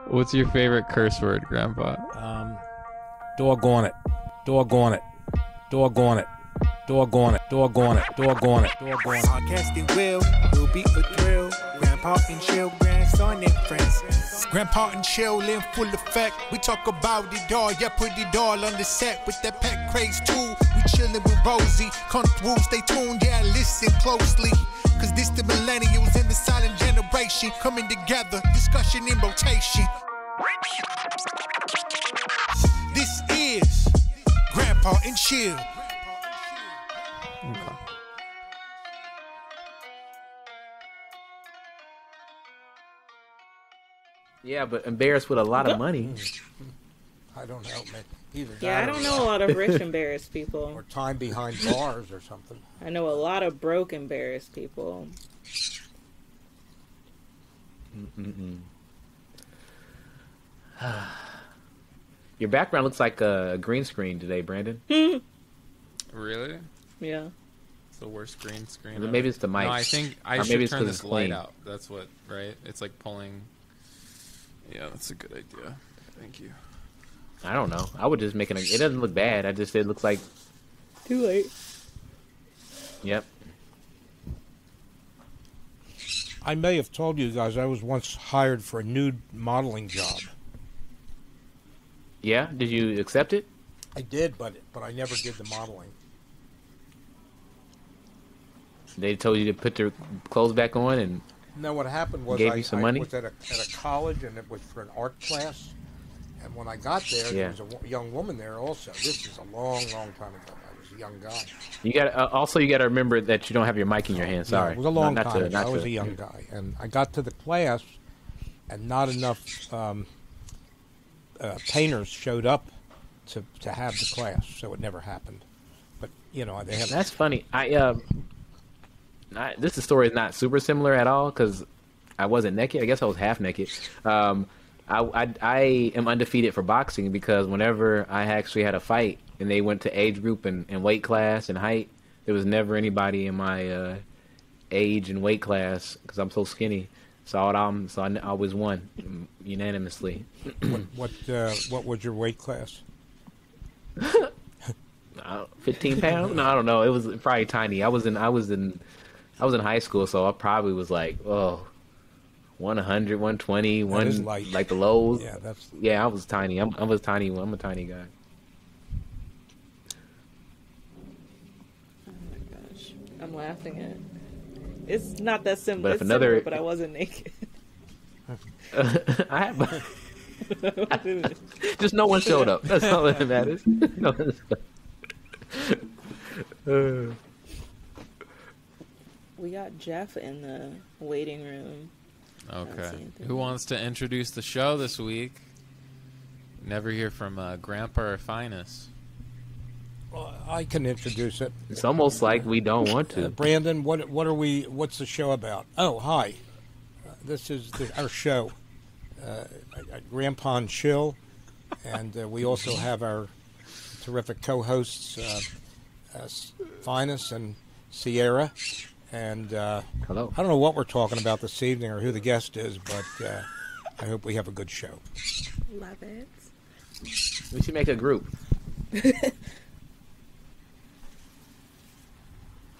What's your favorite curse word, Grandpa? Doggone it. Doggone it. Doggone it. Doggone it. Doggone it. Doggone it. Doggone it. Podcasting will be a thrill. Grandpa and Chill, grandson and friends. Grandpa and Chill in full effect. We talk about it all, yeah, put it all on the set with that pet craze too. We chillin' with Rosie, come through, stay tuned, yeah, listen closely. Cause this the millennials and the silent generation coming together, discussion in rotation. This is Grandpa and Chill. Okay. Yeah, but embarrassed with a lot of money. I don't know, man. Either Yeah, I that don't or- know a lot of rich embarrassed people. Or time behind bars or something. I know a lot of broke embarrassed people. Your background looks like a green screen today, Brandon. Really? Yeah. It's the worst green screen. Maybe ever. it's the mic. No, I think I Or should maybe it's turn 'cause this it's light clean. out. That's what, right? It's like pulling. Yeah, that's a good idea. Thank you. I don't know. I would just make it. It doesn't look bad. It looks like. Too late. Yep. I may have told you guys I was once hired for a nude modeling job. Yeah. Did you accept it? I did, but I never did the modeling. They told you to put their clothes back on, and No, what happened was Gave I you some money? was at a college, and it was for an art class. And when I got there, Yeah. there was a young woman there also. This is a long, long time ago. I was a young guy. you got also you got to remember that you don't have your mic in your hand. Sorry, Yeah, it was a long Not time to- ago. not I was to- a young guy. And I got to the class, and not enough painters showed up to have the class, so it never happened. But, you know, they have... That's funny. This story is not super similar at all because I wasn't naked. I guess I was half naked. I am undefeated for boxing because whenever I actually had a fight and they went to age group and weight class and height, there was never anybody in my age and weight class because I'm so skinny. So I always won unanimously. What was your weight class? 15 pounds? No, I don't know. It was probably tiny. I was in high school, so I probably was like 100, 120, That is light. like the lows. Yeah, that's... Yeah, I was tiny. I was tiny. I'm a tiny guy. Oh my gosh. I'm laughing at it. It's not that simple. But if It's another- similar, but I wasn't naked. I have, just no one showed up. That's all that matters. No one showed up. We got Jeff in the waiting room. Okay. see anything. Who wants to introduce the show this week? Never hear from Grandpa or Phines. Well, I can introduce it. It's almost like we don't want to. Brandon, what's the show about? Oh, hi. This is our show, Grandpa and Chill, and we also have our terrific co-hosts, Phines and Sierra. And Hello. I don't know what we're talking about this evening or who the guest is, but I hope we have a good show. Love it. We should make a group.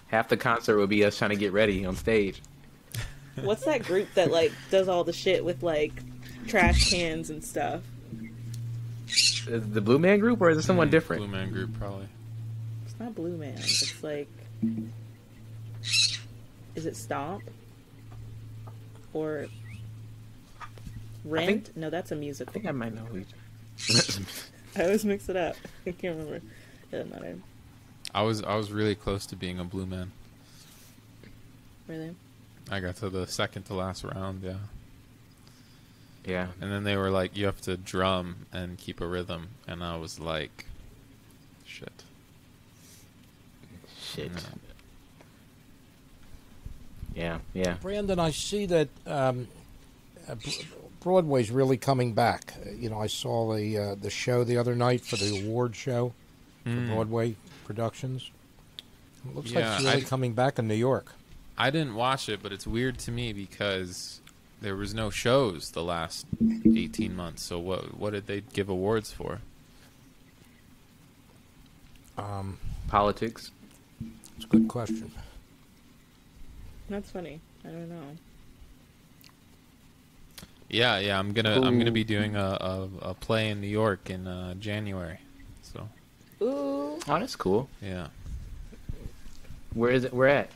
Half the concert would be us trying to get ready on stage. What's that group that like does all the shit with like trash cans and stuff? Is it the Blue Man Group or is it someone different? Blue Man Group, probably. It's not Blue Man. It's like, is it Stomp or Rent? No, that's a I musical. think I might know who. I always mix it up. I can't remember. It doesn't matter. I was really close to being a Blue Man. Really? I got to the second to last round, yeah. Yeah. And then they were like, you have to drum and keep a rhythm. And I was like, shit. Shit. Yeah. Yeah. Brandon, I see that Broadway's really coming back. You know, I saw the show the other night for the award show for Broadway Productions. It looks like Yeah, it's really coming back in New York. I didn't watch it, but it's weird to me because there was no shows the last 18 months. So what did they give awards for? Politics. It's a good question. That's funny. I don't know. Yeah. I'm gonna be doing a play in New York in January. So. Ooh. Oh, that's cool. Yeah. Where is it? Where at?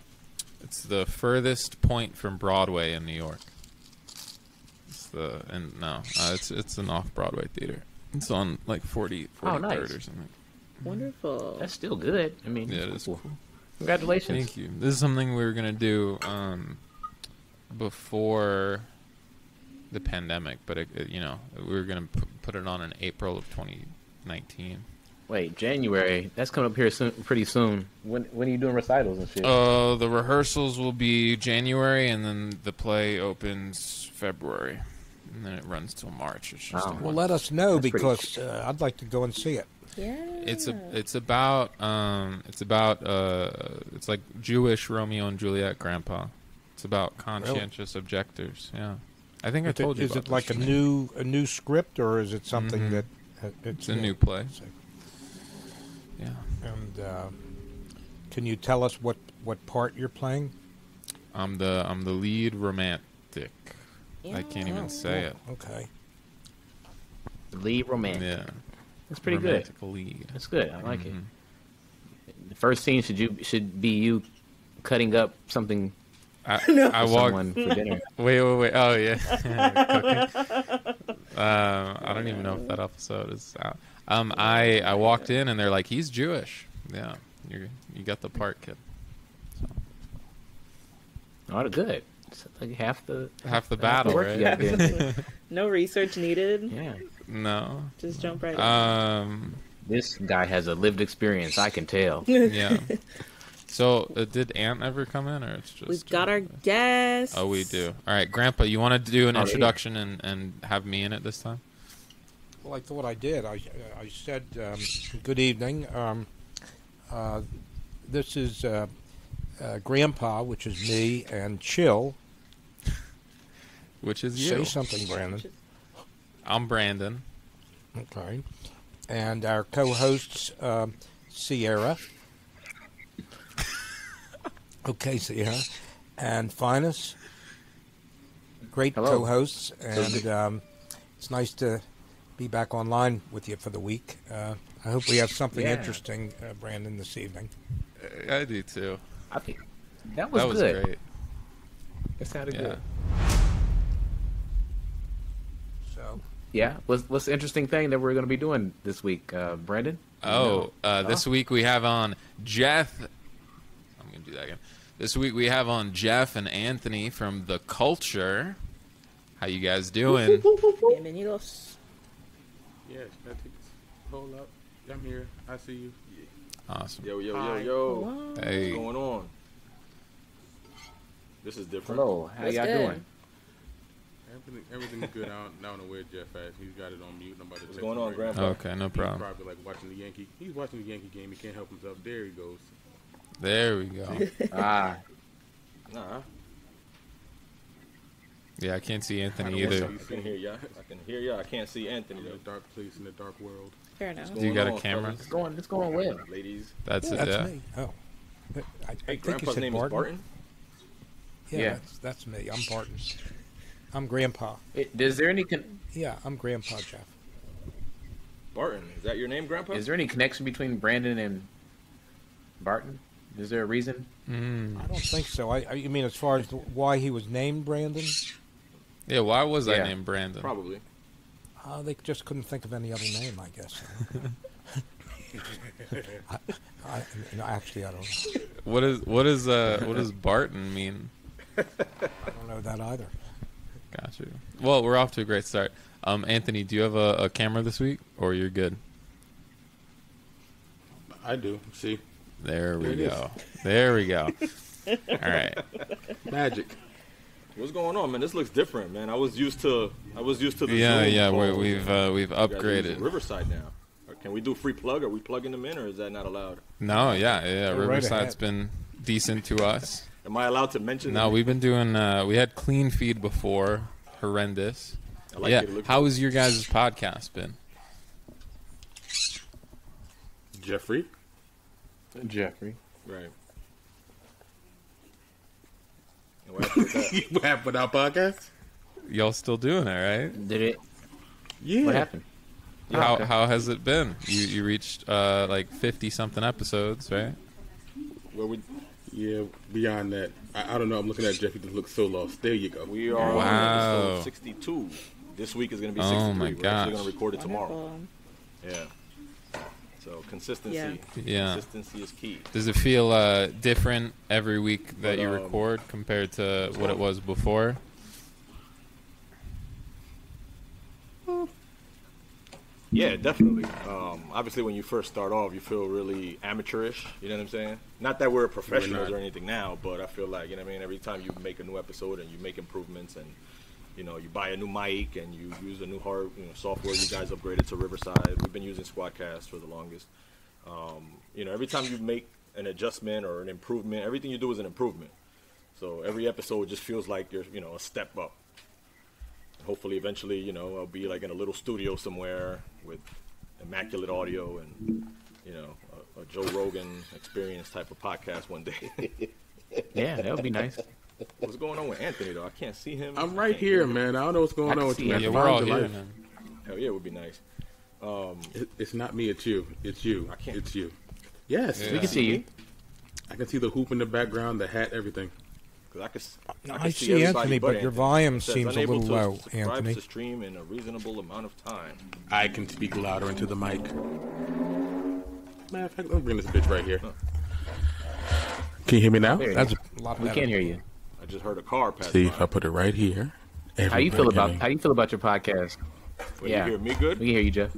It's the furthest point from Broadway in New York. It's an off-Broadway theater. It's on like 43rd nice. or something. Wonderful. That's still good. I mean, Yeah, it is cool. Congratulations. Thank you. This is something we were gonna do before the pandemic, but we were gonna put it on in April of 2019. Wait, January. That's coming up here soon, pretty soon. When are you doing recitals and shit? The rehearsals will be January, and then the play opens February, and then it runs till March. It's just Well, let us know That's pretty because I'd like to go and see it. Yeah. it's like Jewish Romeo and Juliet, Grandpa. It's about conscientious objectors. Yeah, I think I told you. Is about it like this. a new script, or is it something that It's a new play. Yeah. And can you tell us what part you're playing? I'm the lead romantic. I can't even say it. Okay. Lead romantic. Yeah. That's pretty romantic good. lead. That's good. I like it. The first scene should be you cutting up something I for walked. someone for dinner. Wait. Oh yeah. Cooking. I don't even know if that episode is out. I walked in and they're like, he's Jewish. Yeah. You got the part, kid. So. Oh, good. It's like half the battle, work right? you gotta do. No research needed. Yeah. No. Just jump right in. This guy has a lived experience. I can tell. Yeah. So, did Ant ever come in, or it's just? We've got our guests. Oh, we do. All right, Grandpa, you want to do an Oh, yeah. introduction and have me in it this time? Well, I thought I did. I said good evening. This is Grandpa, which is me, and Chill. Which is you. Say something, Brandon. I'm Brandon. Okay. And our co-hosts, Sierra. Okay, Sierra. And Phines. Great Hello. co-hosts. And it's nice to be back online with you for the week. I hope we have something interesting, Brandon, this evening. I do too. I think that was good. Great. That sounded Yeah. good. So, Yeah. What's the interesting thing that we're going to be doing this week, Brandon? This week we have on Jeff. I'm going to do that again. This week we have on Jeff and Anthony from The Culture. How you guys doing? Bienvenidos. Yes, hold up. I'm here. I see you. Awesome. Yo. Hello. Hey. What's going on? This is different. Hello. How What's y'all good? doing? Everything's good. I don't know where Jeff at. He's got it on mute. Nobody. What's going on, Grandpa? Okay, no He's problem. probably like watching the Yankee. He's watching the Yankee game. He can't help himself. There he goes. There we go. Ah. Nah, Yeah, I can't see Anthony I don't either. know. I can hear y'all. I can't see Anthony In a though. dark place in a dark world. Fair enough. Do you got a Going on, camera? fellas? It's going well. Ladies. That's it. that's Yeah. me. Oh. I Hey, think you Grandpa's said name Barton. is Barton. Yeah, Yeah. That's me. I'm Barton. I'm Grandpa. Is there any Yeah, I'm Grandpa Jeff. Barton. Is that your name, Grandpa? is there any connection between Brandon and Barton? Is there a reason? I don't think so. You mean as far as why he was named Brandon? Yeah, why was I Yeah. named Brandon? Probably. They just couldn't think of any other name, I guess. Actually, I don't know. What does Barton mean? I don't know that either. Gotcha. Well, we're off to a great start. Anthony, do you have a camera this week, or you're good? I do. See, There we There it go. There we go. All right. magic. What's going on, man? This looks different, man. I was used to the Yeah, Zoom yeah. calls. We've You guys are using upgraded. Riverside now. Can we do free plug? Are we plugging them in, or is that not allowed? No, yeah. Go right Riverside's ahead. been decent to us. Am I allowed to mention? No, we've been doing. We had clean feed before. Horrendous. I like Yeah. it. How has your guys' podcast been? Jeffrey. Jeffrey. Right. And what happened with that? What happened with our podcast? Y'all still doing it, right? Did it? Yeah. What happened? How has it been? You reached like 50 something episodes, right? Where we Yeah, beyond that. I don't know. I'm looking at Jeffrey. Just looks so lost. There you go. we are Wow. on episode 62. This week is going to be 63. Oh, my We're actually gosh. going to record it tomorrow. Wonderful. Yeah. So consistency. Yeah. Consistency is key. Does it feel different every week that you But, record compared to what it was before? Yeah, definitely. Obviously, when you first start off, you feel really amateurish. You know what I'm saying? Not that we're professionals not. or anything now, but I feel like, you know what I mean? Every time you make a new episode and you make improvements and, you know, you buy a new mic and you use a new software, you guys upgraded to Riverside. We've been using Squadcast for the longest. You know, every time you make an adjustment or an improvement, everything you do is an improvement. So every episode just feels like you're, you know, a step up. Hopefully, eventually, you know, I'll be like in a little studio somewhere with immaculate audio and, you know, a Joe Rogan experience type of podcast one day. Yeah, that would be nice. What's going on with Anthony, though? I can't see him. I'm right here, man. I don't know what's going I on with see you. it. Yeah, man. we're all Find your here, life. man. Hell yeah, it would be nice. It's not me. It's you. It's you. I can't. It's you. Yes. Yeah. We can see you. I can see the hoop in the background, the hat, everything. Because I see Anthony, but your volume seems a little low, Anthony. To stream in a reasonable amount of time. I can speak louder into the mic. Matter of fact, let me bring this bitch right here. Can you hear me now? There you That's go. a lot We better. can't hear you. I just heard a car pass See by. if I put it right here. How you feel about your podcast? Wait, Yeah. you hear me good? We can hear you, Jeff.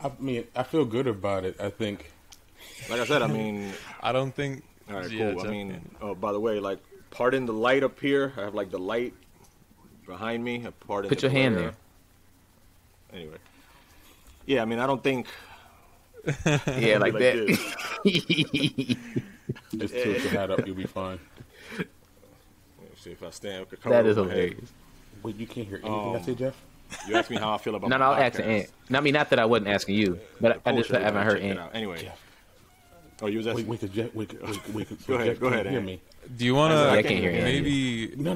I mean, I feel good about it. I think. Like I said, I mean, I don't think. all right, Yeah, cool. I Jeff mean, can. oh, by the way, like, pardon the light up here. I have like the light behind me. Pardon. Put the your hand glare. Anyway, yeah, I mean, I don't think. Yeah, like Like that. Just tilt your hat up, you'll be fine. Let's see if I stand. That is hilarious. Wait, you can't hear anything I say, Jeff? You asked me how I feel about No, my I was podcast. asking Ant. I mean, not that I wasn't asking you, but I just Bullshit, haven't heard check it Ant. out. Anyway. Jeff. Oh, you was asking. Wait, cause Jeff, wait, Go ahead, Jeff go can't ahead, hear Ant. me. Do you want I to can't hear you. maybe? No,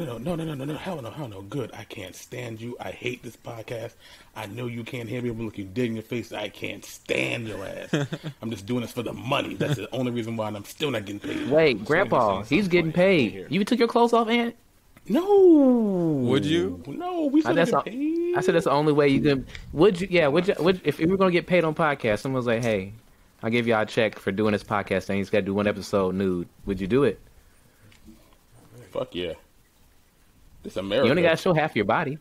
hell no. Good. I can't stand you. I hate this podcast. I know you can't hear me. I'm looking dead in your face. I can't stand your ass. I'm just doing this for the money. That's the only reason why I'm still not getting paid. Wait, Grandpa, he's getting paid. You took your clothes off, Ant? No. Would you? No, we still That's get all- paid. I said that's the only way you can. Would you? Yeah. Would you? If you were gonna get paid on podcast, someone was like, "Hey, I'll give y'all a check for doing this podcast thing. He's got to do one episode nude." Would you do it? Fuck yeah. This America. You only got to show half your body.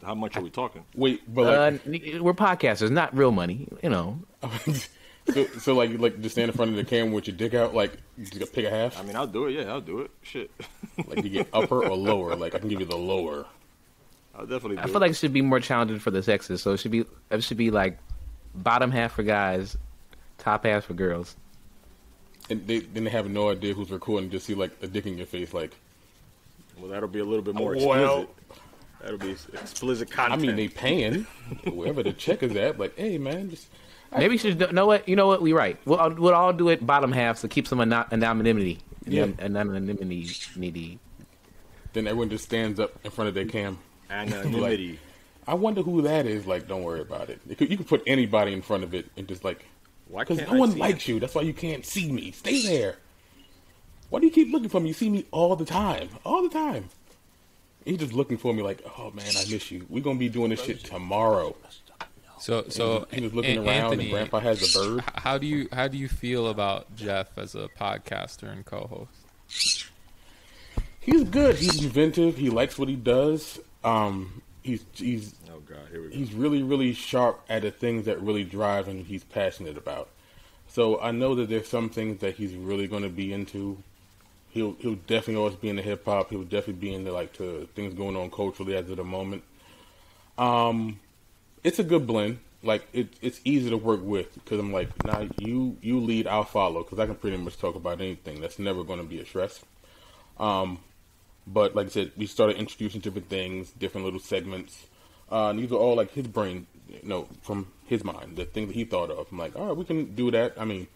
How much are we talking? Wait, but We're podcasters, not real money. You know. so like just stand in front of the camera with your dick out, like you just pick a half. I mean, I'll do it. Yeah, I'll do it. Shit. Like you get upper or lower. Like I can give you the lower. I'll definitely do I feel it. like it should be more challenging for the sexes. So it should be like bottom half for guys, top half for girls. And then they have no idea who's recording. Just see like a dick in your face. Like, Well, that'll be a little bit more Well- explicit. That'll be explicit content. I mean, they paying wherever the check is at. Like, hey man, just Maybe you should know what. You know what? We right. We'll all do it bottom half to keep some anonymity. Yeah. Anonymity. then everyone just stands up in front of their cam. anonymity. I wonder who that is. Like, don't worry about it. You could put anybody in front of it and just like, Why because can't no I one see likes you. That's why you can't see me. Stay there. Why do you keep looking for me? You see me all the time. All the time. He's just looking for me like, oh man, I miss you. We're gonna be doing this shit tomorrow. So He was looking around Anthony, and Grandpa has a bird. how do you feel about Jeff as a podcaster and co-host? He's good. He's inventive. He likes what he does. He's Oh God, here we go. he's really, really sharp at the things that really drive him. He's passionate about. So I know that there's some things that he's really going to be into. He'll definitely always be into hip hop. He'll definitely be into like to things going on culturally as of the moment. It's a good blend. Like it's easy to work with because I'm like, nah, you lead, I'll follow because I can pretty much talk about anything. That's never going to be a stress. But like I said, we started introducing different things, different little segments. And these are all like his brain, from his mind, the things that he thought of. I'm like, all right, we can do that. I mean,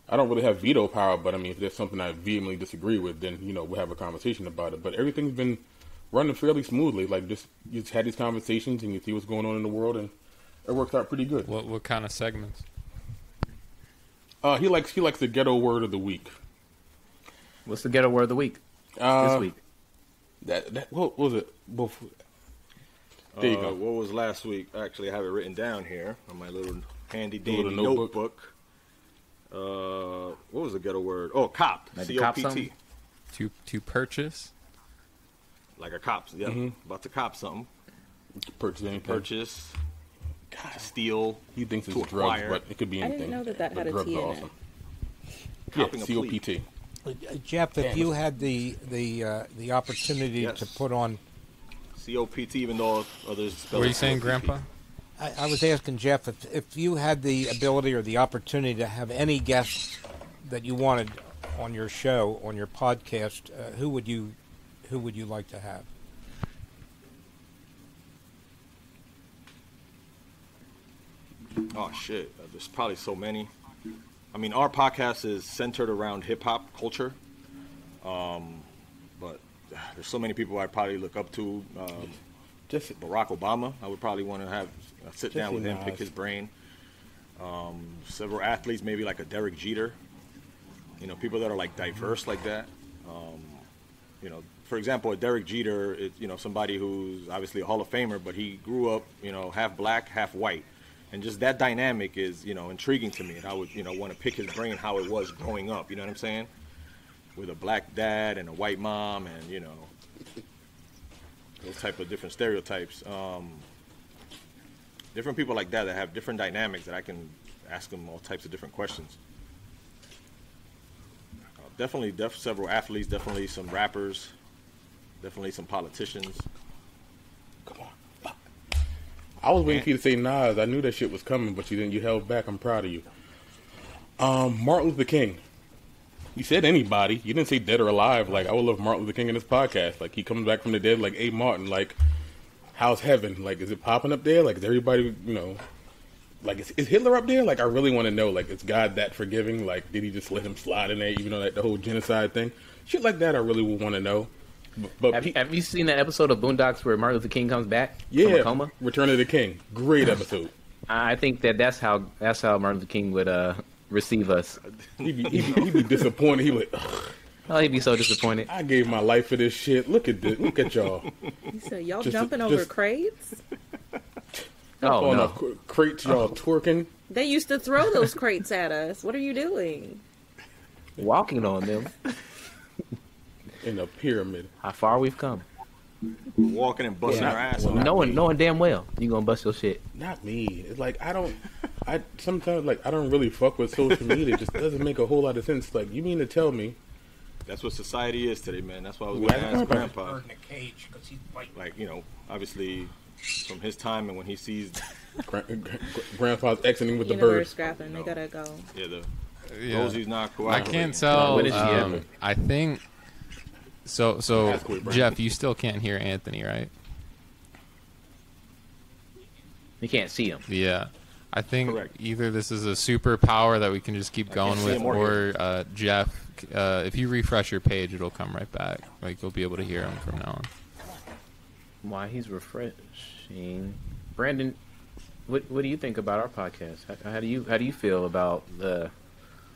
I don't really have veto power, but I mean, if there's something I vehemently disagree with, then, we'll have a conversation about it. But everything's been running fairly smoothly. Like, you just had these conversations and you see what's going on in the world, and it works out pretty good. What kind of segments? He likes the ghetto word of the week. What's the ghetto word of the week this week? What was it? There you go. What was last week? Actually, I have it written down here on my little handy dandy notebook. What was the ghetto word? Oh, cop. COPT. To purchase? Like a cop. Yeah. Mm-hmm. About to cop something. Purchase anything. Purchase. God, steal. He thinks it's to drugs, acquire. but it could be I anything. didn't know that had a drugs T are in awesome. it. Yeah, Copping a COPT. Jeff, if you had the opportunity Yes. to put on, COPT, even though others spell What are it you saying, COPT. Grandpa? I was asking Jeff if you had the ability or the opportunity to have any guests that you wanted on your show, on your podcast, who would you like to have? Oh shit, there's probably so many. I mean, our podcast is centered around hip hop culture, but there's so many people I probably look up to. Just Barack Obama, I would probably want to have sit down with him, pick his brain. Several athletes, maybe like a Derek Jeter. People that are like diverse like that. For example, a Derek Jeter is somebody who's obviously a Hall of Famer, but he grew up half black, half white. And just that dynamic is, intriguing to me. And I would, want to pick his brain how it was growing up. You know what I'm saying? With a black dad and a white mom, and those type of different stereotypes. Different people like that have different dynamics that I can ask them all types of different questions. Definitely several athletes. Definitely some rappers. Definitely some politicians. Come on. I was waiting for you to say Nas. I knew that shit was coming, but you didn't. You held back. I'm proud of you. Martin Luther King. You said anybody. You didn't say dead or alive. Like, I would love Martin Luther King in this podcast. Like, he comes back from the dead. Like, hey, Martin. Like, how's heaven? Like, is it popping up there? Like, is everybody? Like, is Hitler up there? Like, I really want to know. Like, is God that forgiving? Like, did he just let him slide in there? Even though like the whole genocide thing, shit like that. I really would want to know. But have you seen that episode of Boondocks where Martin Luther King comes back from a coma? Return of the King, great episode. I think that's how Martin Luther King would receive us. He'd be disappointed. He would. Oh, he'd be so disappointed. I gave my life for this shit. Look at this. Look at y'all. He said, "Y'all jumping over crates." Oh no, crates, y'all twerking. They used to throw those crates at us. What are you doing? Walking on them. In a pyramid. How far we've come. Walking and busting our ass. Knowing damn well you gonna bust your shit. Not me. It's like I sometimes like I don't really fuck with social media. It just doesn't make a whole lot of sense. Like, you mean to tell me? That's what society is today, man. That's why I was going to ask Grandpa. In a cage because he's biting. Like, obviously from his time and when he sees Grandpa's exiting with the bird. Scrapping, they gotta go. Rosie's not I cooperating. can't tell. When is she ever? I think. So Ask quick, Brandon. Jeff, you still can't hear Anthony, right? You can't see him. Yeah. I think Correct. either this is a superpower that we can just keep going see with, him or or Jeff, if you refresh your page, it'll come right back. Like, you'll be able to hear him from now on. Why he's refreshing. Brandon, what do you think about our podcast? How do you feel about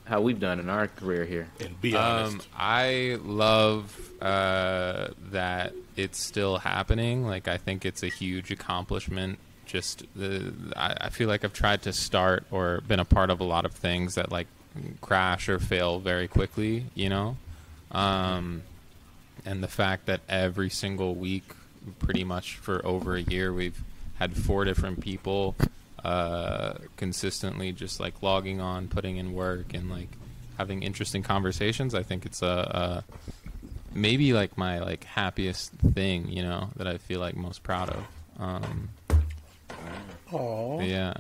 how we've done in our career here? And be honest. I love that it's still happening. Like, I think it's a huge accomplishment. I feel like I've tried to start or been a part of a lot of things that like crash or fail very quickly, and the fact that every single week, pretty much for over a year, we've had 4 different people consistently just like logging on, putting in work, and like having interesting conversations. I think it's maybe like my like happiest thing, that I feel like most proud of. Aww. Yeah.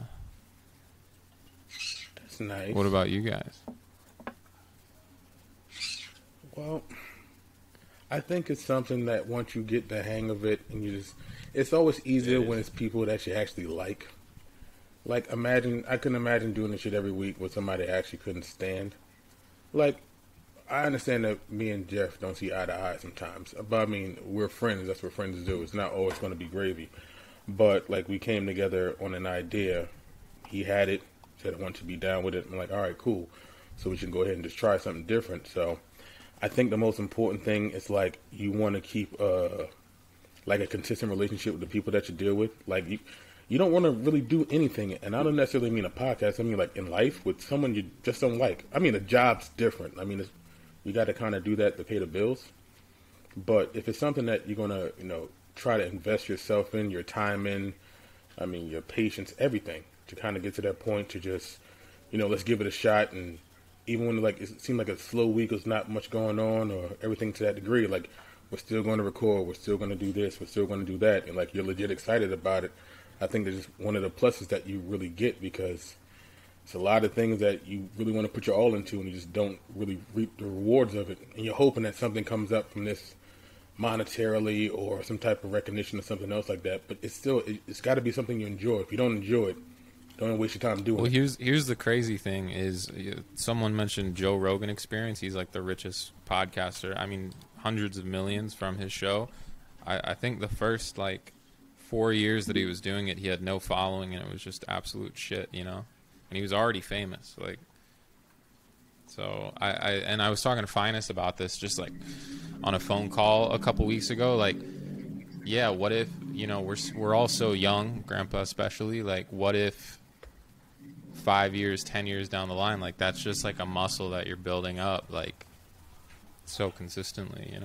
That's nice. What about you guys? Well, I think it's something that once you get the hang of it, and it's always easier when it's people that you actually like. Like, I couldn't imagine doing this shit every week with somebody I actually couldn't stand. Like, I understand that me and Jeff don't see eye to eye sometimes, but I mean, we're friends. That's what friends do. It's not always going to be gravy. But, like, we came together on an idea. He had it, said I want to be down with it. I'm like, all right, cool. So we should go ahead and just try something different. So I think the most important thing is, like, you want to keep, like, a consistent relationship with the people that you deal with. Like, you don't want to really do anything, and I don't necessarily mean a podcast. I mean, like, in life with someone you just don't like. I mean, a job's different. I mean, you got to kind of do that to pay the bills. But if it's something that you're going to, try to invest yourself in, your time in, I mean, your patience, everything, to kind of get to that point to just, let's give it a shot. And even when, like, it seemed like a slow week, there's not much going on or everything to that degree, like, we're still going to record, we're still going to do this, we're still going to do that, and, like, you're legit excited about it. I think that's one of the pluses that you really get, because it's a lot of things that you really want to put your all into and you just don't really reap the rewards of it. And you're hoping that something comes up from this monetarily or some type of recognition or something else like that. But it's got to be something you enjoy. If you don't enjoy it, don't waste your time doing it. Well, here's the crazy thing is someone mentioned Joe Rogan Experience. He's like the richest podcaster. I mean, hundreds of millions from his show. I think the first, like, 4 years that he was doing it, he had no following, and it was just absolute shit, and he was already famous, like. So I was talking to Phines about this just like on a phone call a couple weeks ago. Like, yeah, what if we're all so young, Grandpa especially. Like, what if 5 years, 10 years down the line, like that's just like a muscle that you're building up, like so consistently,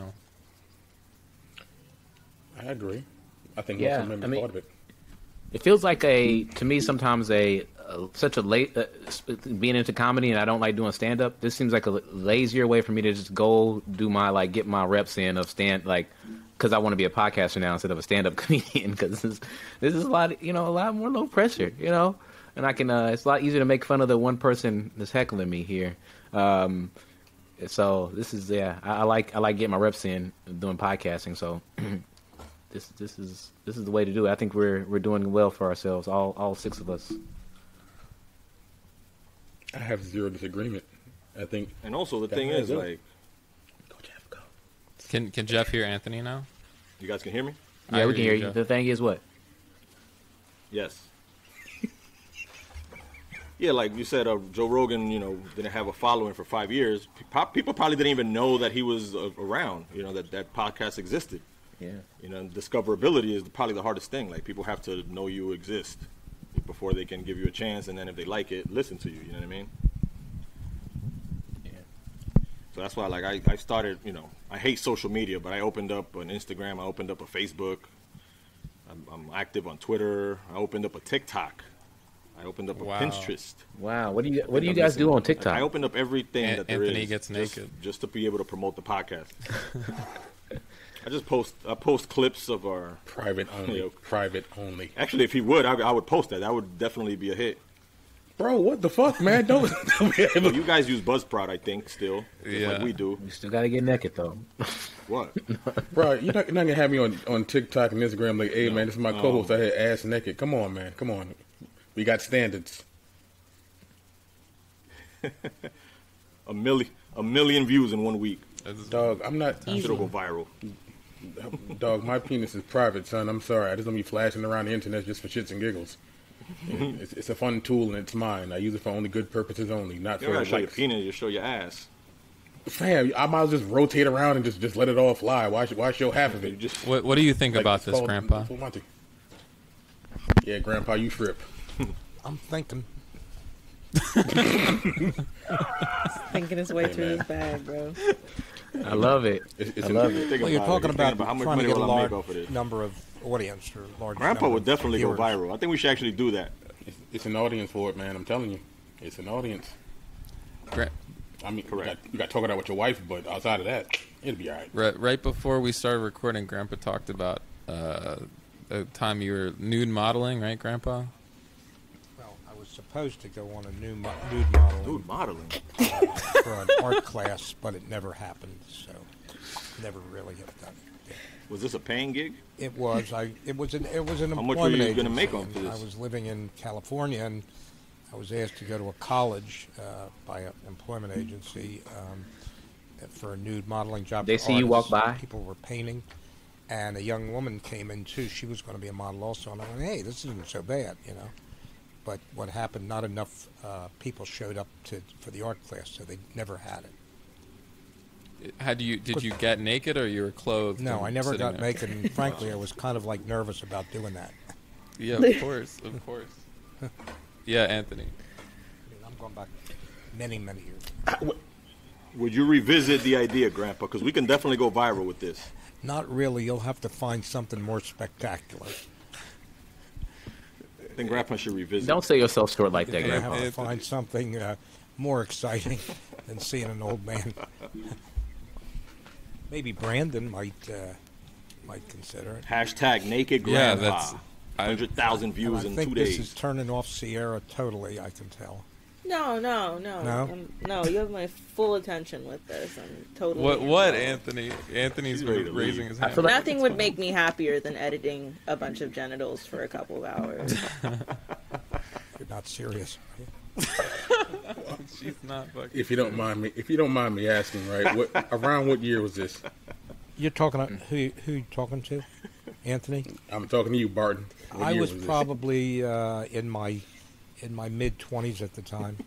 I agree. I think Yeah, most of them are part of it. It feels like to me sometimes such a late being into comedy, and I don't like doing stand up. This seems like a lazier way for me to just go do my get my reps in of because I want to be a podcaster now instead of a stand up comedian, because this is a lot more low pressure, and I can it's a lot easier to make fun of the one person that's heckling me here. So this is I like getting my reps in doing podcasting. So. This is the way to do it. I think we're doing well for ourselves, all six of us. I have zero disagreement. I think, and also the thing is, like, go Jeff, go. Can Jeff hear Anthony now? You guys can hear me? Yeah, we can hear you. Jeff. The thing is what? Yes. Yeah, like you said, Joe Rogan, didn't have a following for 5 years. People probably didn't even know that he was around. That podcast existed. Yeah. Discoverability is probably the hardest thing. Like, people have to know you exist before they can give you a chance, and then if they like it, listen to you. You know what I mean? Yeah. So that's why, like, I started. I hate social media, but I opened up an Instagram. I opened up a Facebook. I'm active on Twitter. I opened up a TikTok. I opened up a Pinterest. Wow. What do you guys do on TikTok? I opened up everything that there Anthony is. gets naked just to be able to promote the podcast. I post clips of our private only. Private only. Actually, if he would, I would post that. That would definitely be a hit. Bro, what the fuck, man? Don't be able. Well, you guys use Buzzsprout, I think, still. Just like we do. You still gotta get naked though. What? Bro, you're not gonna have me on TikTok and Instagram like, hey, man, this is my co-host out here ass naked. Come on, man. Come on. We got standards. a million views in 1 week. Dog, I'm not. It'll go viral. Dog, my penis is private, son. I'm sorry. I just don't be flashing around the internet just for shits and giggles. It's a fun tool, and it's mine. I use it for only good purposes only, not for You show your likes. penis, you show your ass. Fam, I might as well just rotate around and just let it all fly. Why show half of it? What do you think about this, Grandpa? Yeah, Grandpa, you trip. I'm thinking. Thinking his way through his bag, bro. I love it. I love it. Well, you're talking about how much trying to money get a will I make large off of this? number of audience or large. Grandpa number would of definitely go viewers. viral. I think we should actually do that. It's an audience for it, man. I'm telling you, it's an audience. I mean, Correct. you got to talk about it with your wife, but outside of that, it'll be all right. Right before we started recording, Grandpa talked about the time you were nude modeling, right, Grandpa? Well, I was supposed to go on a nude modeling Dude, modeling. for an art class, but it never happened. So never really have done it. Was this a paying gig? It was. It was an employment How much were you agency. gonna make on for And this? I was living in California, and I was asked to go to a college by an employment agency for a nude modeling job. They for see you walk artists. by? People were painting, and a young woman came in too. She was going to be a model also, and I went, "Hey, this isn't so bad, you know." But what happened? Not enough people showed up for the art class, so they never had it. Did you get naked or you were clothed? No, and I never sitting got there? naked, and frankly, I was kind of like nervous about doing that. Yeah, of course, of course. Yeah, Anthony. I mean, I'm going back many, many years. Would you revisit the idea, Grandpa? Because we can definitely go viral with this. Not really. You'll have to find something more spectacular. I think Grandpa should revisit. Don't sell yourself short like that, You're going to Grandpa. have to find something more exciting than seeing an old man. Maybe Brandon might consider it. Hashtag naked Yeah, grandpa. that's. 100,000 And views I in think 2 this days. is turning off Sierra totally, I can tell. No. No? No, you have my full attention with this. I'm totally. What, Anthony? Anthony's He's ready to raising leave. his I hand. feel like- Nothing would make me happier than editing a bunch of genitals for a couple of hours. You're not serious. She's not fucking. If you don't mind me asking, right? Around what year was this? You're talking who you talking to? Anthony? I'm talking to you, Barton. What I year was this? probably in my mid-20s at the time.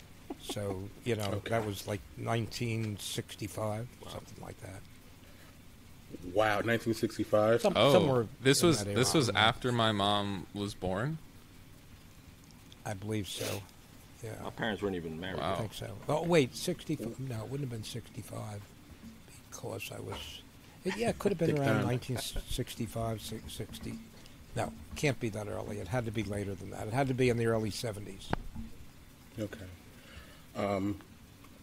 So, you know, Okay. that was like 1965, something like that. Wow, 1965. Somewhere this in was that era. this was after my mom was born. I believe so. Yeah, My parents weren't even married. Wow. I think so. Oh, wait, 65. No, it wouldn't have been 65 because I was... yeah, it could have been Take around time. 1965, 60. No, can't be that early. It had to be later than that. It had to be in the early 70s. Okay.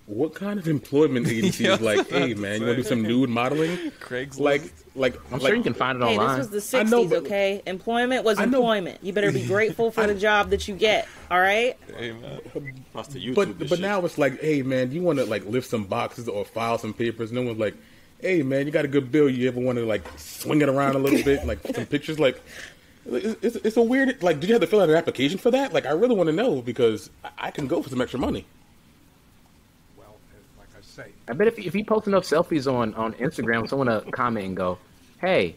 What kind of employment agency Yeah, is like, I was hey about man, to you want to do say. some nude modeling? Craigslist. I'm sure you can find it Hey, online. this was the I know, 60s, but- okay? Employment was I know- employment. You better be grateful for the job that you get, all right? Hey, man. Plus the YouTube But this but shit. now it's like, hey man, you want to like lift some boxes or file some papers? No one's like, hey man, you got a good bill. You ever want to like swing it around a little bit, like some pictures? Like, it's a weird. Like, did you have to fill out an application for that? Like, I really want to know because I can go for some extra money. Well, like I say, I bet if you post enough selfies on Instagram, someone will comment and go, "Hey,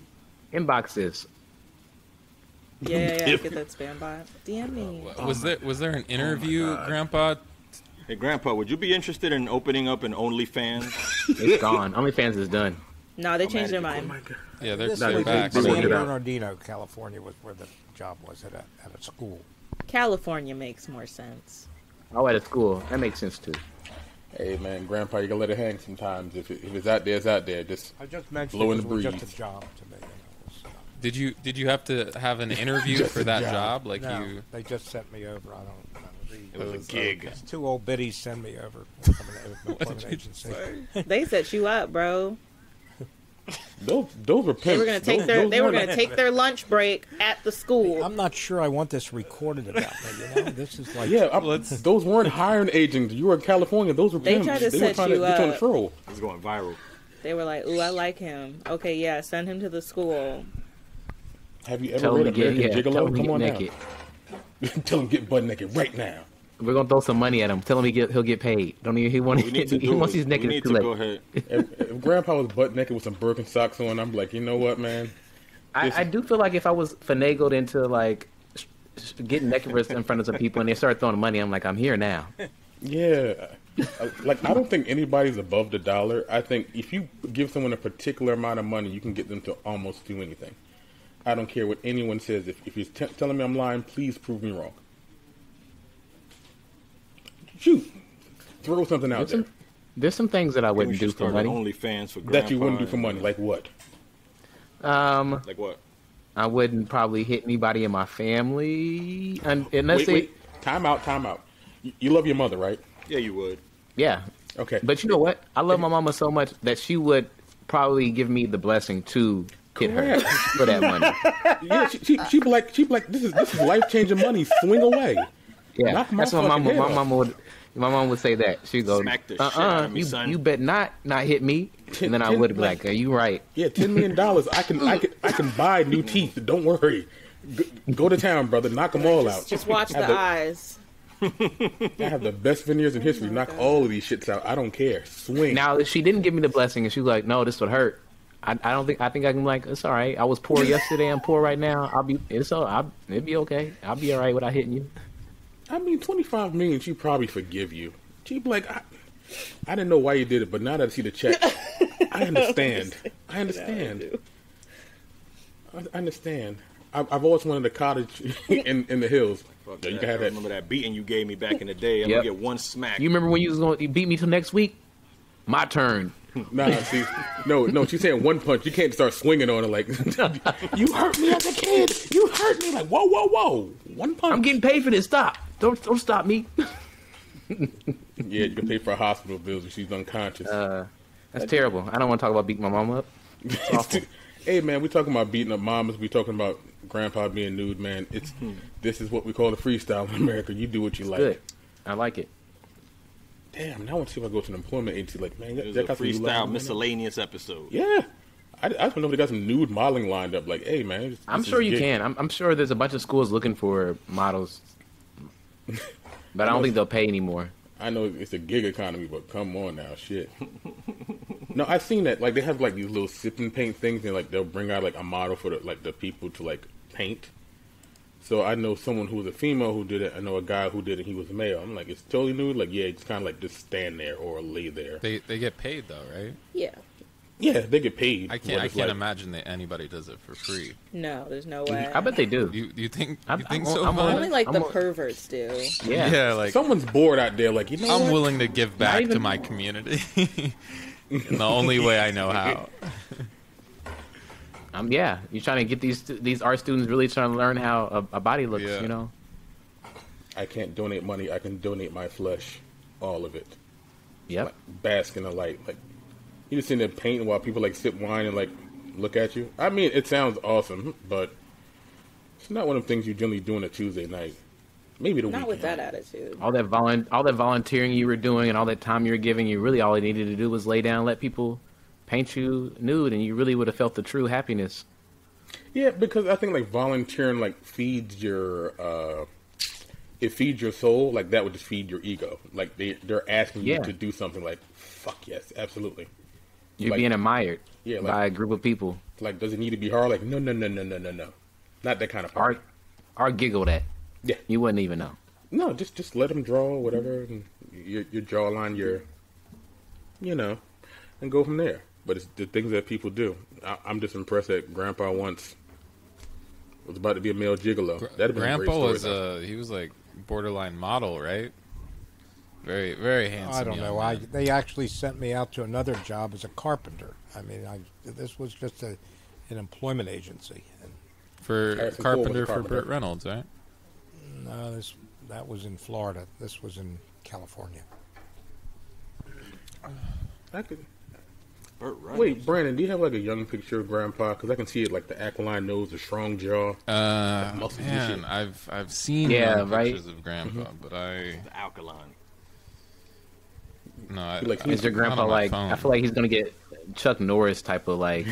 inbox this." Yeah, get that spam bot. DM me. Was there an interview, Grandpa? Hey, Grandpa, would you be interested in opening up an OnlyFans? It's gone. OnlyFans is done. No, they changed their mind. Yeah, they're this No, was back. they in worked San it out. Bernardino, California, was where the job was at a school. California makes more sense. Oh, at a school. That makes sense too. Hey man, Grandpa, you can let it hang sometimes. If it's out there, it's out there. Just I just mentioned Blow in it the was breeze. just a job to me. You know, Did you have to have an interview for that job? Like no, you? they just sent me over. I don't know. It was a was, gig. okay. Two old biddies send me over from an What employment did you agency. say? They set you up, bro. those were pimps. They were gonna take their lunch break at the school. I'm not sure I want this recorded about me. You know, this is like Yeah, those weren't hiring agents. You were in California. Those were They pimps. tried to They were set trying you to get you on up. the troll. It's going viral. They were like, "Ooh, I like him. Okay, yeah, send him to the school." Have you ever Tell him read to get American tell him Gigolo? to Come on get now. naked. Tell him to get butt naked right now. We're gonna throw some money at him. Tell him he'll get paid. Don't even he We need to do once it. he's naked, We it's need too to late. go ahead. If Grandpa was butt naked with some Birkenstocks on, I'm like, you know what, man? I do feel like if I was finagled into like getting naked in front of some people and they start throwing money, I'm like, I'm here now. Yeah. Like, I don't think anybody's above the dollar. I think if you give someone a particular amount of money, you can get them to almost do anything. I don't care what anyone says. If you're telling me I'm lying, please prove me wrong. Shoot. Throw something out there. There's some things that I We wouldn't should do for start an money. OnlyFans for Grandpa. That you wouldn't do for money. Like what? Like what? I wouldn't probably hit anybody in my family unless Wait. Time out. You love your mother, right? Yeah, you would. yeah. Okay. But you know what? I love my mama so much that she would probably give me the blessing to hit her for that money. Yeah, she'd be like, this is life changing money. Swing away. Yeah, Knock my that's what fucking head off. my mom would say that. She'd go, Smack the shit out of me, son. you bet not hit me. And then I would be like, are you right? Yeah, $10 million. I can buy new teeth. Don't worry. Go to town, brother. Knock them all out. Just watch the eyes. I have the best veneers in history. Knock all of ththese shits out. I don't care. Swing. Now, if she didn't give me the blessing and she was like, no, this would hurt. I think I can be like, it's all right. I was poor yesterday. I'm poor right now. It'd be okay. I'll be all right without hitting you. I mean, 25 million, she'd probably forgive you. She'd be like, I didn't know why you did it, but now that I see the check, I understand. I understand. I understand. I've always wanted a cottage in the hills. Yeah, you can have that. Remember that beating you gave me back in the day? I'm gonna get one smack. You remember when you was going to beat me till next week? My turn. Nah, see, no. She's saying one punch. You can't start swinging on her like, you hurt me as a kid. You hurt me. Like, whoa. One punch. I'm getting paid for this. Stop. Don't stop me. Yeah, you can pay for her hospital bills if she's unconscious. That's terrible. I don't want to talk about beating my mom up. It's awful. Hey, man, we talking about beating up mamas. We talking about grandpa being nude, man. This is what we call the freestyle in America. You do what you like. Good. I like it. Damn, now I want to see if I go to an employment agency. Like, man, It's a freestyle miscellaneous episode. Yeah. I just want to know if they got some nude modeling lined up. Like, hey, man. I'm sure you can. I'm sure there's a bunch of schools looking for models. But I don't think they'll pay anymore. I know it's a gig economy, but come on now, shit. No, I've seen that. Like, they have, like, these little sip and paint things, and, like, they'll bring out, like, a model for, the people to, like, paint. So I know someone who was a female who did it. I know a guy who did it. He was a male. I'm like, it's totally nude? Like, yeah, it's kind of like just stand there or lay there. They get paid, though, right? Yeah. Yeah, they get paid. I can't imagine that anybody does it for free. No, there's no way. I bet they do. You think I'm so? Only like the perverts do. Yeah. Like someone's bored out there. Like, you know, I'm what? willing to give back to my community in the only way I know how. Yeah, you're trying to get these art students really trying to learn how a body looks. Yeah. You know. I can't donate money. I can donate my flesh, all of it. Yep. Like, bask in the light. Like, you just sitting there painting while people like sip wine and like look at you. I mean, it sounds awesome, but it's not one of the things you generally do on a Tuesday night. Maybe the weekend. Not with that attitude. All that volunteering you were doing and all that time you were giving, you really all you needed to do was lay down, and let people paint you nude, and you really would have felt the true happiness. Yeah, because I think like volunteering like feeds your it feeds your soul. Like that would just feed your ego. Like they're asking you to do something. Like, fuck yes, absolutely. You're like, being admired by a group of people. Like, does it need to be hard? Like, no. Not that kind of part. Or giggled at. Yeah. You wouldn't even know. No, just let them draw whatever, and your jawline, and go from there. But it's the things that people do. I'm just impressed that Grandpa once was about to be a male gigolo. That'd been Grandpa a great story, he was like borderline model, right? Very, very handsome. I don't know. They actually sent me out to another job as a carpenter. I mean, this was just an employment agency. For carpenter for Burt Reynolds, right? No, that was in Florida. This was in California. Wait, Brandon, do you have like a young picture of Grandpa? Because I can see it, like the aquiline nose, the strong jaw. Man, I've seen pictures of Grandpa, but the alkaline. No, is your grandpa like? I feel like he's gonna get Chuck Norris type of like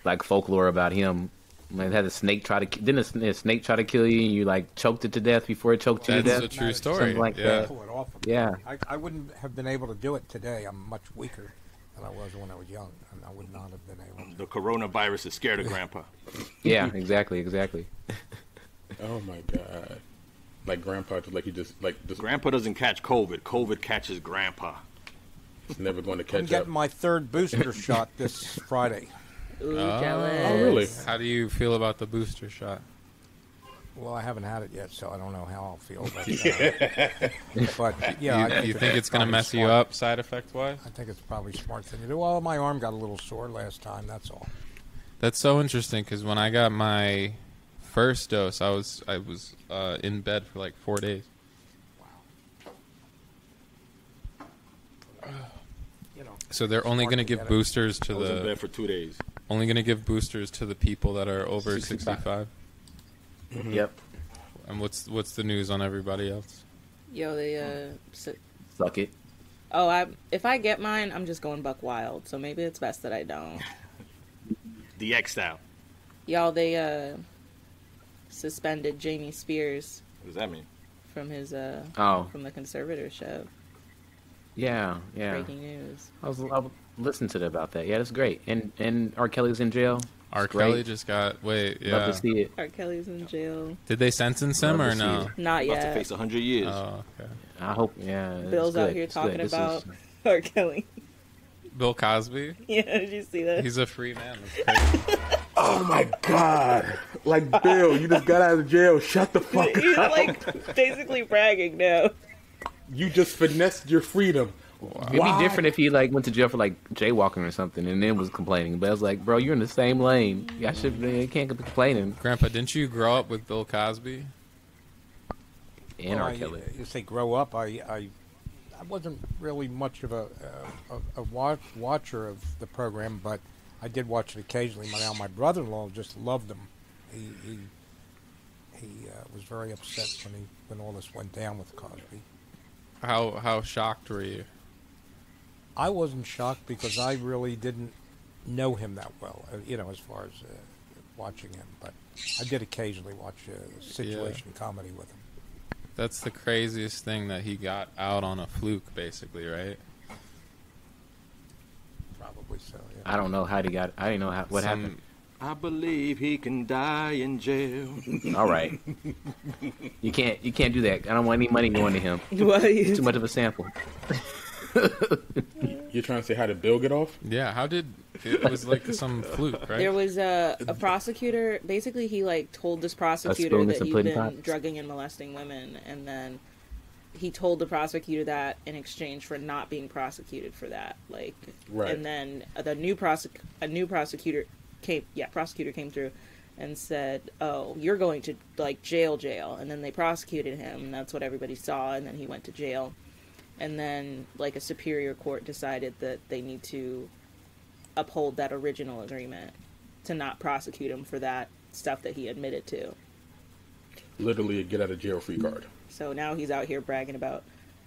like folklore about him. Like had a snake didn't a snake try to kill you and you like choked it to death before it choked you to death? That's a true story. Something like that. Pull it off of Yeah. I wouldn't have been able to do it today. I'm much weaker than I was when I was young, and I would not have been able to. The coronavirus is scared of Grandpa. Yeah, exactly. Oh my God. Like Grandpa, Grandpa doesn't catch COVID. COVID catches Grandpa. It's never going to catch I'm getting my third booster shot this Friday. Ooh, jealous. Oh, really? How do you feel about the booster shot? Well, I haven't had it yet, so I don't know how I'll feel. But yeah, you think it's going to mess you up, side effect wise? I think it's probably a smart thing to do. Well, my arm got a little sore last time. That's all. That's so interesting because when I got my first dose, I was in bed for like 4 days. So they're only going to give boosters to I was in bed for 2 days. Only going to give boosters to the people that are over 65. Mm-hmm. Yep. And what's the news on everybody else? Yo, they Suck it. if I get mine, I'm just going buck wild. So maybe it's best that I don't. The X style. Y'all, they suspended Jamie Spears What does that mean? from his from the conservatorship. Yeah. Breaking news. I was listening to about that. Yeah, that's great. And R. Kelly's in jail. R. It's Kelly great. just got Love yeah. to see it. R. Kelly's in jail. Did they sentence him Love or to see no? it. Not About to yet. face 100 years. Oh, okay. I hope. Yeah. it's Bill's out good. here It's good. talking This about is- R. Kelly. Bill Cosby. Yeah, did you see that? He's a free man. That's crazy. Oh my God! Like Bill, you just got out of jail. Shut the fuck He's up. like basically bragging now. You just finessed your freedom. It'd be different if he like went to jail for like jaywalking or something, and then was complaining. But I was like, bro, you're in the same lane. You can't be complaining. Grandpa, didn't you grow up with Bill Cosby? And R. Kelly. You say grow up. I wasn't really much of a watcher of the program, but I did watch it occasionally. My brother-in-law just loved him. He was very upset when all this went down with Cosby. How shocked were you? I wasn't shocked because I really didn't know him that well, as far as watching him. But I did occasionally watch situation comedy with him. That's the craziest thing, that he got out on a fluke, basically, right? Probably so. Yeah. I don't know how he got. I didn't know what Some- happened. I believe he can die in jail. All right. You can't do that. I don't want any money going to him. What? Too much of a sample. You're trying to say how did Bill get off? Yeah, how did it was like some fluke, right? There was a prosecutor. Basically, he like told this prosecutor spoon and that some he'd pudding been pops? drugging and molesting women, and then he told the prosecutor that in exchange for not being prosecuted for that. Like, Right. and then a new prosecutor came through and said, "Oh, you're going to like jail," and then they prosecuted him, and that's what everybody saw, and then he went to jail, and then like a superior court decided that they need to uphold that original agreement to not prosecute him for that stuff that he admitted to. Literally a get out of jail free card. So now he's out here bragging about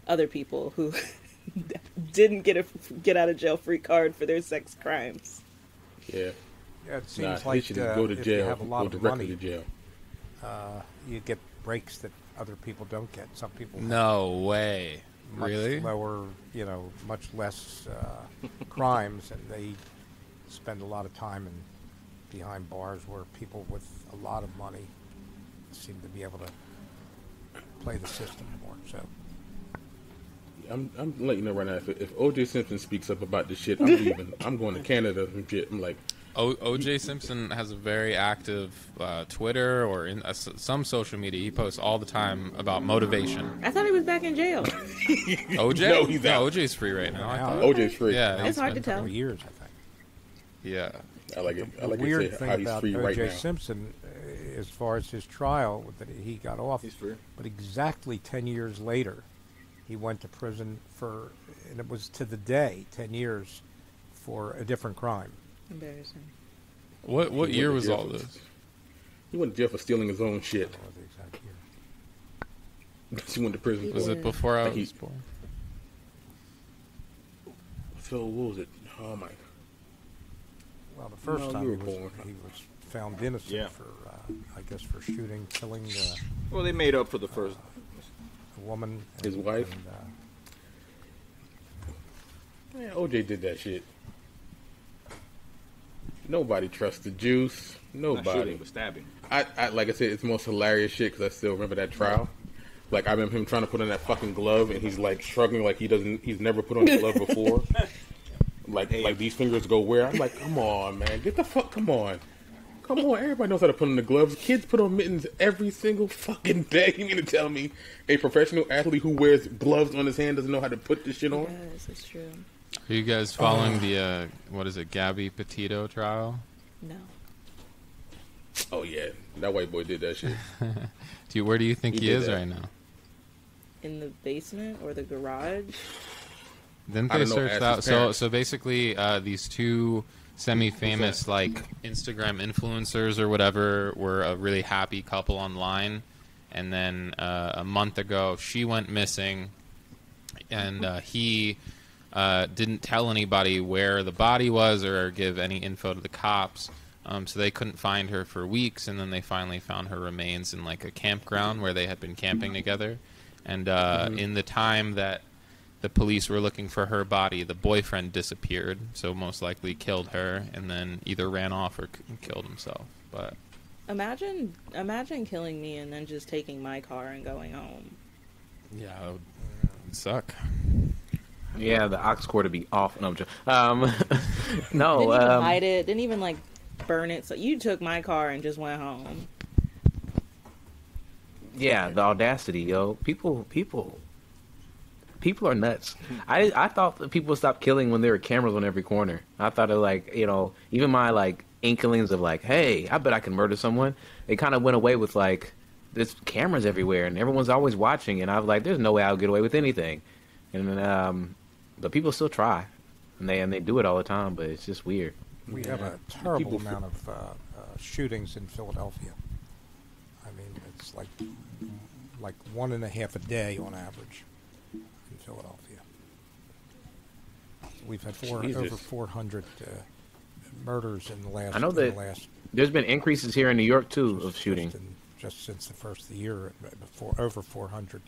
other people who didn't get a get out of jail free card for their sex crimes. Yeah. Yeah, it Nah, seems he like should go to if jail. you have a lot Go of directly money, to jail. you get breaks that other people don't get. Some people have No way. much Really? lower, much less crimes, and they spend a lot of time behind bars where people with a lot of money seem to be able to play the system more. So I'm letting you know right now. If O.J. Simpson speaks up about this shit, I'm leaving. I'm going to Canada and shit. I'm like, O.J. Simpson has a very active Twitter or some social media. He posts all the time about motivation. I thought he was back in jail. O.J.? No, he's out. O.J.'s free right now. I Now, thought. O.J.'s free. Yeah, It's he's hard to been- tell. for years, I think. Yeah. I like it. I The like weird to say thing how he's about free right O.J. now. Simpson, as far as his trial, that he got off, He's free. but exactly 10 years later, he went to prison and it was to the day, 10 years, for a different crime. Embarrassing. What He went year to was jail all for- this? He went to jail for stealing his own shit. What was the exact year? He went to prison. Was for it before I Like he- was born? So what was it? Oh my! Well, the first No, time you he were was, born. he was found innocent Yeah. for, I guess, for killing Well, they made up for the first. a woman. His wife? And, Man, OJ did that shit. Nobody trusts the juice. Not Nobody. shooting, but stabbing. I like I said, it's the most hilarious shit because I still remember that trial. Like I remember him trying to put on that fucking glove, and he's like struggling like he's never put on a glove before. like these fingers go where? I'm like, come on, man, get the fuck, come on. Everybody knows how to put on the gloves. Kids put on mittens every single fucking day. You mean to tell me a professional athlete who wears gloves on his hand doesn't know how to put this shit on? Yes, it's true. Are you guys following the what is it, Gabby Petito trial? No. Oh yeah, that white boy did that shit. Where do you think He he did is that. right now? In the basement or the garage? Didn't I they don't know, search ask that? his So parents. so basically, these two semi-famous like Instagram influencers or whatever were a really happy couple online, and then a month ago she went missing, and he didn't tell anybody where the body was or give any info to the cops. So they couldn't find her for weeks, and then they finally found her remains in like a campground where they had been camping together. And in the time that the police were looking for her body, the boyfriend disappeared, so most likely killed her, and then either ran off or killed himself. But imagine killing me and then just taking my car and going home. yeah, that would suck. Yeah, the aux cord would be off. No, I'm joking. No, Didn't even hide it. Didn't even like burn it. So you took my car and just went home. yeah, the audacity, yo. People are nuts. I thought that people would stop killing when there were cameras on every corner. I thought of like, you know, even my like inklings of like, hey, I bet I can murder someone. It kind of went away with like, there's cameras everywhere and everyone's always watching. And I was like, there's no way I'll get away with anything. And but people still try, and they do it all the time. But it's just weird. We have a terrible amount of shootings in Philadelphia. I mean, it's like 1.5 a day on average in Philadelphia. We've had over 400 murders in the last. I know that there's been increases here in New York too of shooting. Just since the first of the year, over 400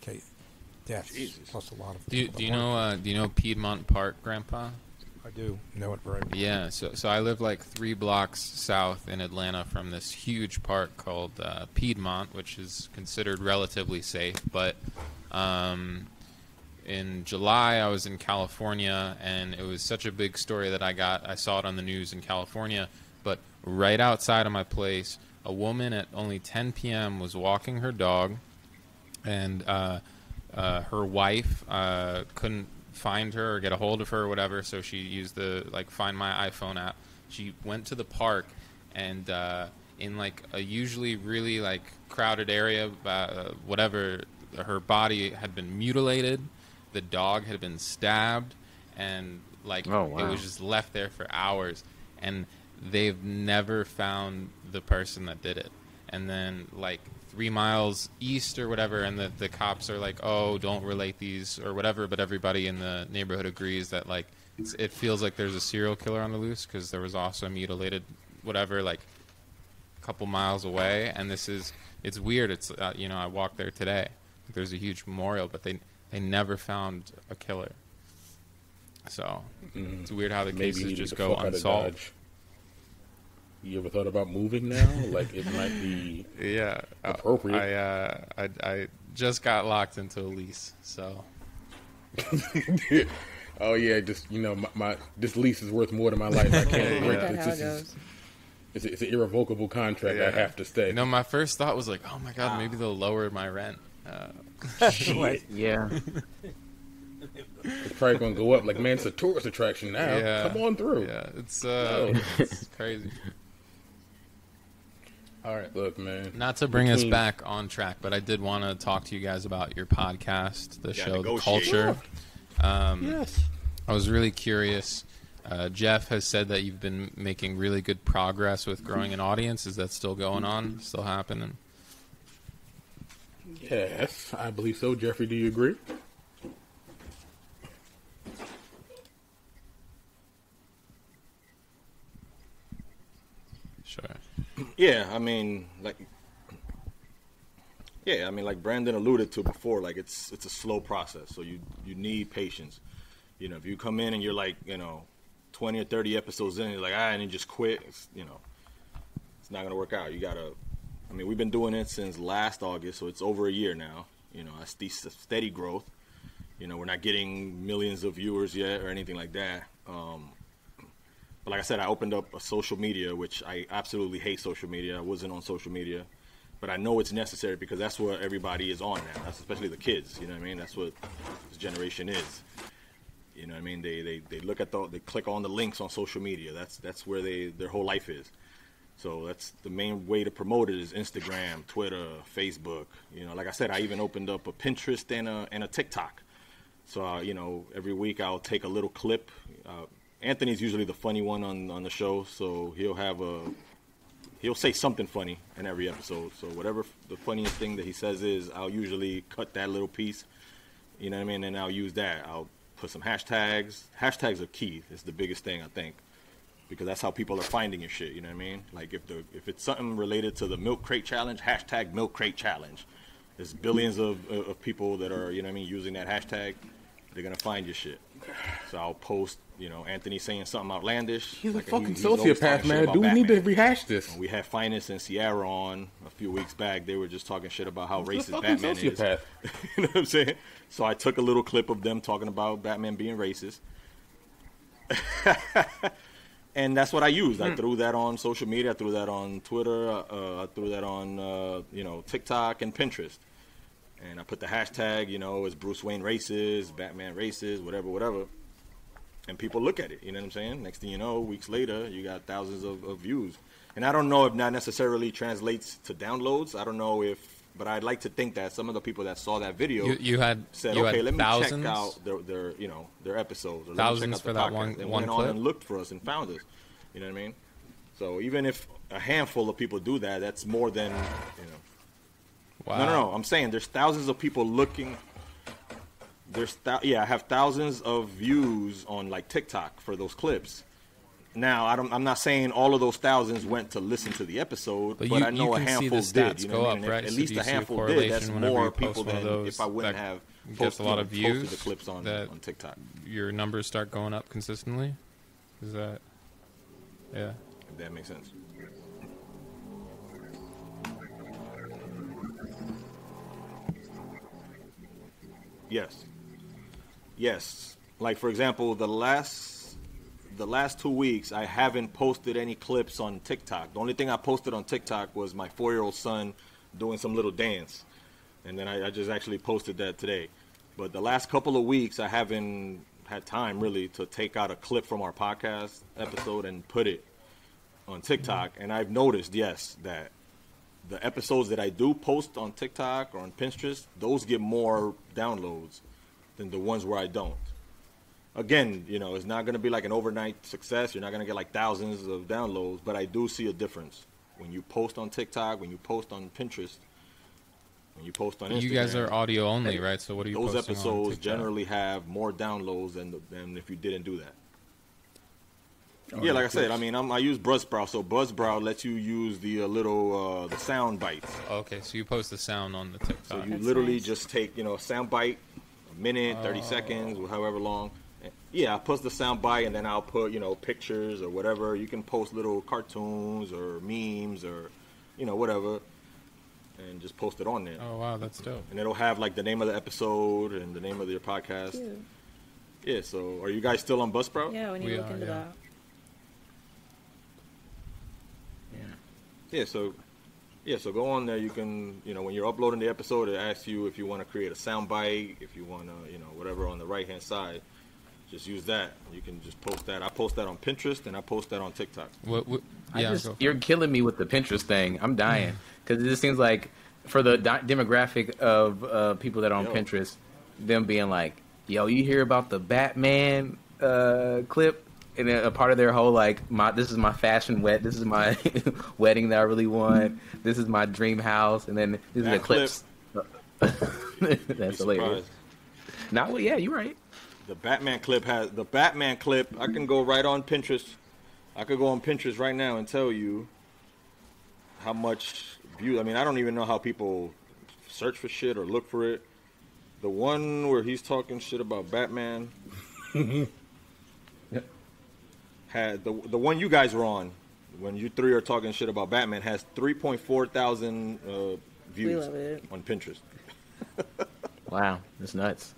deaths, plus a lot of. Do you know Piedmont Park, Grandpa? I do know it very well. Yeah, so I live like 3 blocks south in Atlanta from this huge park called Piedmont, which is considered relatively safe. But in July, I was in California, and it was such a big story that I saw it on the news in California. But right outside of my place, a woman at only 10 p.m. was walking her dog, and her wife couldn't find her or get a hold of her or whatever, so she used the Find My iPhone app. She went to the park, and in like a usually really like crowded area, whatever, her body had been mutilated, the dog had been stabbed, and like Oh, wow. it was just left there for hours, and they've never found the person that did it. And then like 3 miles east or whatever, and the cops are like, oh, don't relate these or whatever, but everybody in the neighborhood agrees that like it feels like there's a serial killer on the loose, because there was also a mutilated whatever like a couple miles away. And it's weird. It's I walked there today. There's a huge memorial, but they never found a killer. So it's weird how the cases just go unsolved. You ever thought about moving now? Like, it might be appropriate. I just got locked into a lease, so. Oh yeah, just my this lease is worth more than my life. I can't break this. It's an irrevocable contract. Yeah. I have to stay. My first thought was like, oh my god, maybe they'll lower my rent. Yeah. It's probably gonna go up. Like, man, it's a tourist attraction now. Yeah. Come on through. Yeah, it's crazy. All right, look, man. Not to bring us back on track, but I did want to talk to you guys about your podcast, the show, The Culture. Yes. I was really curious. Jeff has said that you've been making really good progress with growing an audience. Is that still going on? Still happening? Yes, I believe so. Jeffrey, do you agree? Sure. Yeah, I mean, like Brandon alluded to before, like it's a slow process, so you need patience. If you come in and you're like 20 or 30 episodes in, you're like, and you just quit, it's not gonna work out. You gotta. I mean, we've been doing it since last August, so it's over a year now. I see steady growth. We're not getting millions of viewers yet or anything like that. But like I said, I opened up a social media, which I absolutely hate social media. I wasn't on social media, but I know it's necessary because that's what everybody is on now. That's especially the kids. You know what I mean? That's what this generation is. You know what I mean? They look at they click on the links on social media. That's where their whole life is. So that's the main way to promote it is Instagram, Twitter, Facebook. Like I said, I even opened up a Pinterest and a TikTok. So every week I'll take a little clip. Anthony's usually the funny one on the show, so he'll say something funny in every episode. So whatever the funniest thing that he says is, I'll usually cut that little piece, you know what I mean, and I'll use that. I'll put some hashtags. Hashtags are key. It's the biggest thing, I think, because that's how people are finding your shit, you know what I mean? Like, if it's something related to the milk crate challenge, hashtag milk crate challenge. There's billions of people that are, you know what I mean, using that hashtag. They're going to find your shit. So I'll post, you know, Anthony saying something outlandish. He's like a fucking sociopath, man. Do we need to rehash this? When we had Phines and Sierra on a few weeks back, they were just talking shit about how He's racist Batman sociopath. is. You know what I'm saying? So I took a little clip of them talking about Batman being racist. And that's what I used. I threw that on social media. I threw that on Twitter. I threw that on, you know, TikTok and Pinterest. And I put the hashtag, you know, is Bruce Wayne racist, Batman racist, whatever. And people look at it, you know what I'm saying? Next thing you know, weeks later, you got thousands of views. And I don't know if that necessarily translates to downloads. I don't know if, but I'd like to think that some of the people that saw that video said, okay, let me check out their you know, their episodes. Or Thousands for that podcast. one They one went clip? on and looked for us and found us. You know what I mean? So even if a handful of people do that, that's more than, you know. Wow. No. I'm saying there's thousands of people looking. I have thousands of views on like TikTok for those clips. Now I'm not saying all of those thousands went to listen to the episode, but I know a handful did. You know what I mean? Right? At So least do you a see handful did. That's more people one of than those if I wouldn't that have gets a lot of posted views the clips on TikTok. Your numbers start going up consistently. Is that? Yeah. If that makes sense. Yes. Like, for example, the last 2 weeks, I haven't posted any clips on TikTok. The only thing I posted on TikTok was my 4-year-old son doing some little dance. And then I just actually posted that today. But the last couple of weeks, I haven't had time, really, to take out a clip from our podcast episode and put it on TikTok. And I've noticed, yes, that the episodes that I do post on TikTok or on Pinterest, those get more downloads than the ones where I don't. Again, you know, it's not going to be like an overnight success. You're not going to get like thousands of downloads, but I do see a difference. When you post on TikTok, when you post on Pinterest, when you post on Instagram. You guys are audio only, right? So what are you those posting episodes on TikTok? generally have more downloads than if you didn't do that. Yeah, like I said, I mean, I use Buzzsprout, so Buzzsprout lets you use the little the sound bites. Okay, so you post the sound on the TikTok. So you That's literally nice. just take, you know, a sound bite, a minute, 30 seconds, or however long. Yeah, I post the sound bite, and then I'll put, you know, pictures or whatever. You can post little cartoons or memes or, you know, whatever, and just post it on there. Oh wow, that's dope. And it'll have like the name of the episode and the name of your podcast. Cute. Yeah. So, are you guys still on Buzzsprout? Yeah, when you We look are, into yeah. that. Yeah. So go on there. You can, you know, when you're uploading the episode, it asks you if you want to create a sound bite, if you want to, you know, whatever on the right hand side. Just use that. You can just post that. I post that on Pinterest and I post that on TikTok. Yeah, You're killing me with the Pinterest thing. I'm dying because it just seems like for the demographic of people that are on Yo. Pinterest, them being like, "Yo, you hear about the Batman clip?" And then a part of their whole like, this is my fashion this is my wedding that I really want. This is my dream house, and then these are the That clip. clips. That's hilarious. Now, well, yeah, you're right. The Batman clip. I can go right on Pinterest. I could go on Pinterest right now and tell you how much view. I mean, I don't even know how people search for shit or look for it. The one where he's talking shit about Batman had the one you guys were on when you three are talking shit about Batman has 3.4 thousand views love it. on Pinterest. Wow, that's nuts.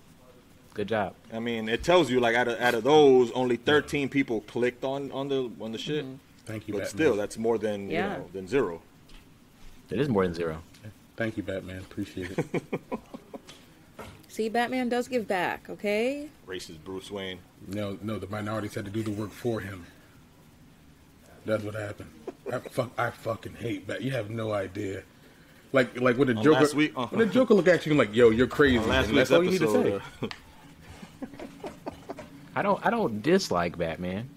Good job. I mean, it tells you like out of those, only 13 people clicked on the shit. Thank you, But Batman. still, that's more than Yeah. you know, than zero. It is more than zero. Thank you, Batman. Appreciate it. See, Batman does give back, okay? Racist Bruce Wayne. No, the minorities had to do the work for him. That's what happened. I fucking hate Bat. You have no idea. Like when the On Joker, last week, when the Joker look at you like, yo, you're crazy. On last And that's week's all you need to say. episode, I don't dislike Batman.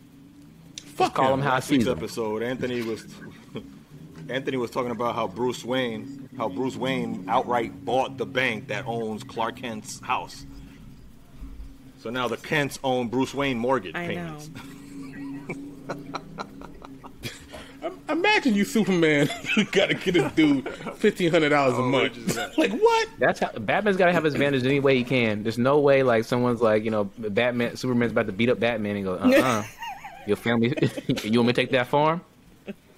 Fuck Call him how I last see week's him. episode, Anthony was talking about how Bruce Wayne how Bruce Wayne outright bought the bank that owns Clark Kent's house. So now the Kents own Bruce Wayne mortgage payments. Imagine you Superman. You gotta get this dude $1,500 a month. Like what? That's how Batman's got to have his advantage any way he can. There's no way like someone's like, you know, Superman's about to beat up Batman and go, your family, you want me to take that farm?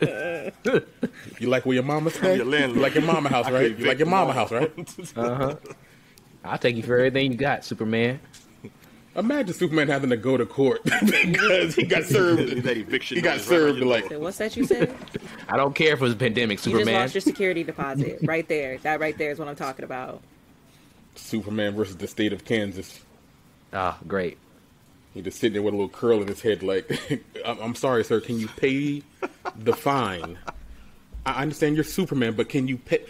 You like where your mama stay? You like your mama house, right? You like your mama house, right? I'll take you for everything you got, Superman. Imagine Superman having to go to court because he got served. That eviction. He got served like. What's that you said? I don't care if it was a pandemic, Superman. You just lost your security deposit right there. That right there is what I'm talking about. Superman versus the state of Kansas. Ah, great. He just sitting there with a little curl in his head, like, "I'm sorry, sir. Can you pay the fine? I understand you're Superman, but can you pay?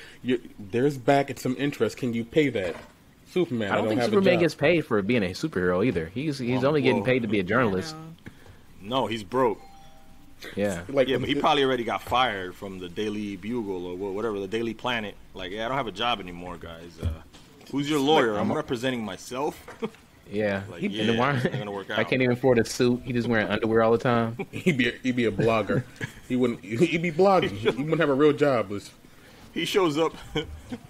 There's back and some interest. Can you pay that?" Superman. I don't think Superman gets paid for being a superhero either. He's only getting paid to be a journalist. No, he's broke. Yeah. But he probably already got fired from the Daily Bugle or whatever, the Daily Planet. Like, I don't have a job anymore, guys. Who's your lawyer? I'm representing myself. Yeah. Like, it's not gonna work out. I can't even afford a suit. He just wearing underwear all the time. He'd be a blogger. He'd be blogging. He wouldn't have a real job. He shows up.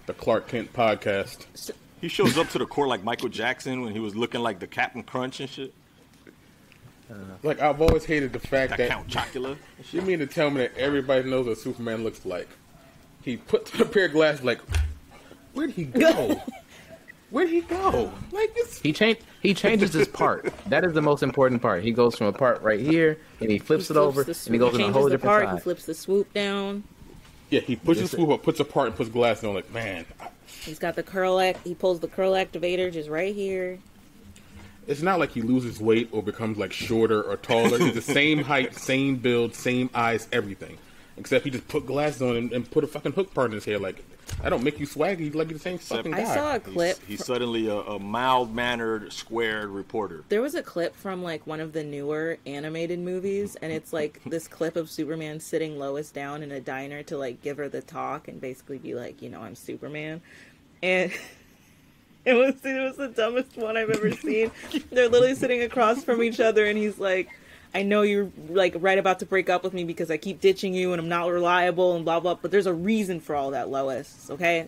The Clark Kent podcast. He shows up to the court like Michael Jackson when he was looking like the Captain Crunch and shit. Like, I've always hated the fact that Count Chocula. You mean to tell me that everybody knows what Superman looks like? He puts a pair of glasses. Like, where'd he go? Where'd he go? Like he changes his part. That is the most important part. He goes from a part right here and he flips it over and he goes in a whole different side. He flips the swoop down. Yeah, he pushes the swoop up, puts a part, and puts glasses on. Like, man. He's got the curl. He pulls the curl activator just right here. It's not like he loses weight or becomes like shorter or taller. He's the same height, same build, same eyes, everything. Except he just put glasses on and put a fucking hook part in his hair. Like, I don't make you swaggy. He's like the same fucking guy. I saw a clip. He's suddenly a mild-mannered, squared reporter. There was a clip from like one of the newer animated movies, and it's like this clip of Superman sitting Lois down in a diner to like give her the talk and basically be like, you know, I'm Superman. And it was the dumbest one I've ever seen. They're literally sitting across from each other, and he's like, I know you're like right about to break up with me because I keep ditching you and I'm not reliable and blah blah, but there's a reason for all that, Lois, okay?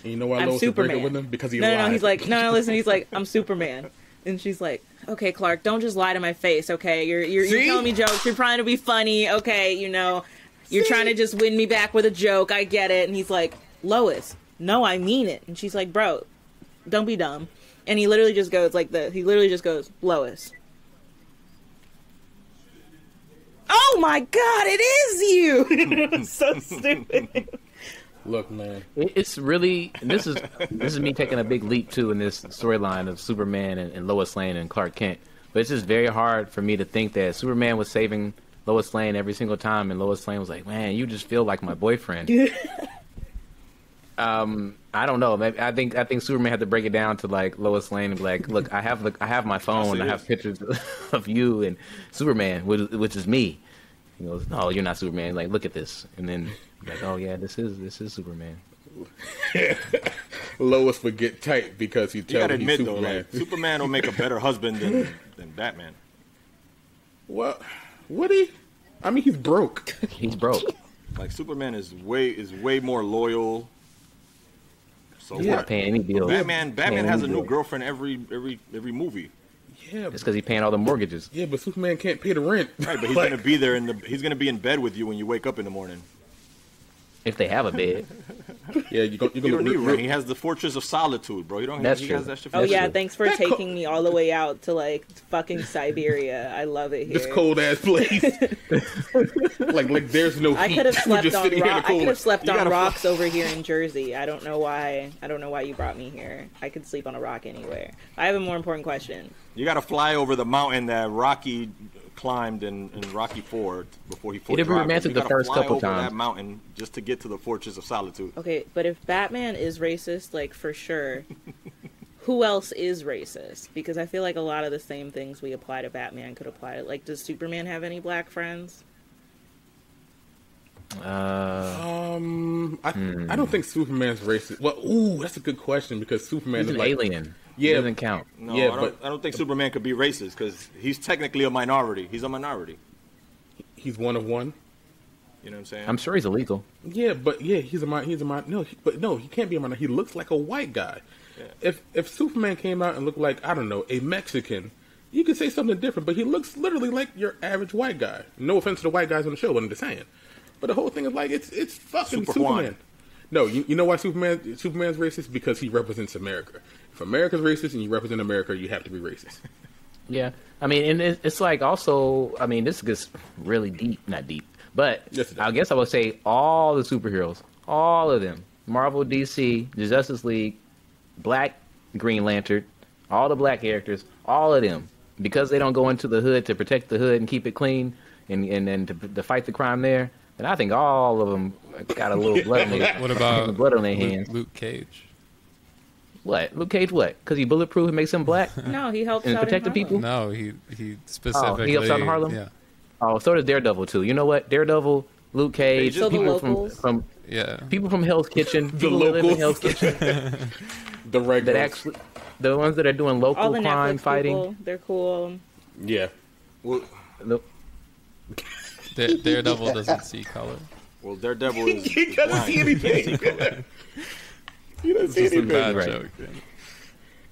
And you know why I'm Lois Superman. is breaking with him? Because he lied. No, he's like, no, listen, he's like, I'm Superman. And she's like, okay, Clark, don't just lie to my face, okay? You're telling me jokes, you're trying to be funny, okay, you know, you're trying to just win me back with a joke, I get it. And he's like, Lois, no, I mean it. And she's like, bro, don't be dumb. And he literally just goes Lois. Oh my God, it is you! So stupid. Look, man, it's really this is me taking a big leap too in this storyline of Superman and Lois Lane and Clark Kent. But it's just very hard for me to think that Superman was saving Lois Lane every single time, and Lois Lane was like, "Man, you just feel like my boyfriend." I don't know. Maybe, I think Superman had to break it down to like Lois Lane and be like, "Look, I have my phone. I have pictures of you and Superman, which is me." He goes, "No, you're not Superman." Like, look at this, and then like, "Oh yeah, this is Superman." Lois would get tight because he tells me he's Superman. Though, like, Superman will make a better husband than Batman. What? Would he? I mean, he's broke. He's broke. Like, Superman is way more loyal. So he's not paying any bills. Batman has a new girlfriend every movie. Yeah, it's because he's paying all the mortgages. Yeah, but Superman can't pay the rent. Right, but he's gonna be there he's gonna be in bed with you when you wake up in the morning. If they have a bed. Yeah, you don't need rent. He has the Fortress of Solitude, bro. That's he true. has that shit. Oh yeah, thanks for taking me all the way out to like fucking Siberia. I love it here. This cold ass place. like there's no heat. I could have slept on rocks over here in Jersey. I don't know why you brought me here. I could sleep on a rock anywhere. I have a more important question. You got to fly over the mountain that Rocky climbed in Rocky 4 before he fought. It'd be romantic the first couple times. That mountain just to get to the Fortress of Solitude. Okay, but if Batman is racist, like for sure, who else is racist? Because I feel like a lot of the same things we apply to Batman could apply to, like, does Superman have any black friends? I don't think Superman's racist. Well, that's a good question because Superman He's is an like, alien. Yeah, He doesn't count. No, Yeah, I don't think Superman could be racist because he's technically a minority. He's a minority. he's one of one. You know what I'm saying? I'm sure he's illegal. Yeah, but yeah, he's a no, but no, he can't be a minority. He looks like a white guy. Yeah. If Superman came out and looked like, I don't know, a Mexican, you could say something different. But he looks literally like your average white guy. No offense to the white guys on the show, but I'm just saying. But the whole thing is like it's fucking Super Superman. Juan. No, you know why Superman's racist? Because he represents America. If America's racist and you represent America, you have to be racist. Yeah, I mean, and it's like also, I mean, this gets really deep, not deep, but Yes, it does. I guess I would say all the superheroes, all of them, Marvel, DC, the Justice League, Black Green Lantern, all the black characters, all of them, because they don't go into the hood to protect the hood and keep it clean and to fight the crime there, and I think all of them got a little blood on their, What about blood on their hands. Luke Cage? What? Luke Cage? What? Because he bulletproof and makes him black No, he helps and out protect the in people. No, he specifically. he helps out in Harlem? Yeah, Oh, so does Daredevil too. You know what? Daredevil, Luke Cage, So the people locals. from yeah. people from Hell's Kitchen, The people who live in locals. Hell's Kitchen The regulars. that actually, the ones that are doing All local the crime Netflix fighting. people, they're cool. Yeah. Well, Look, Daredevil doesn't see color. Daredevil is He doesn't blind. see anything. He doesn't see It's a anything. bad Right. joke.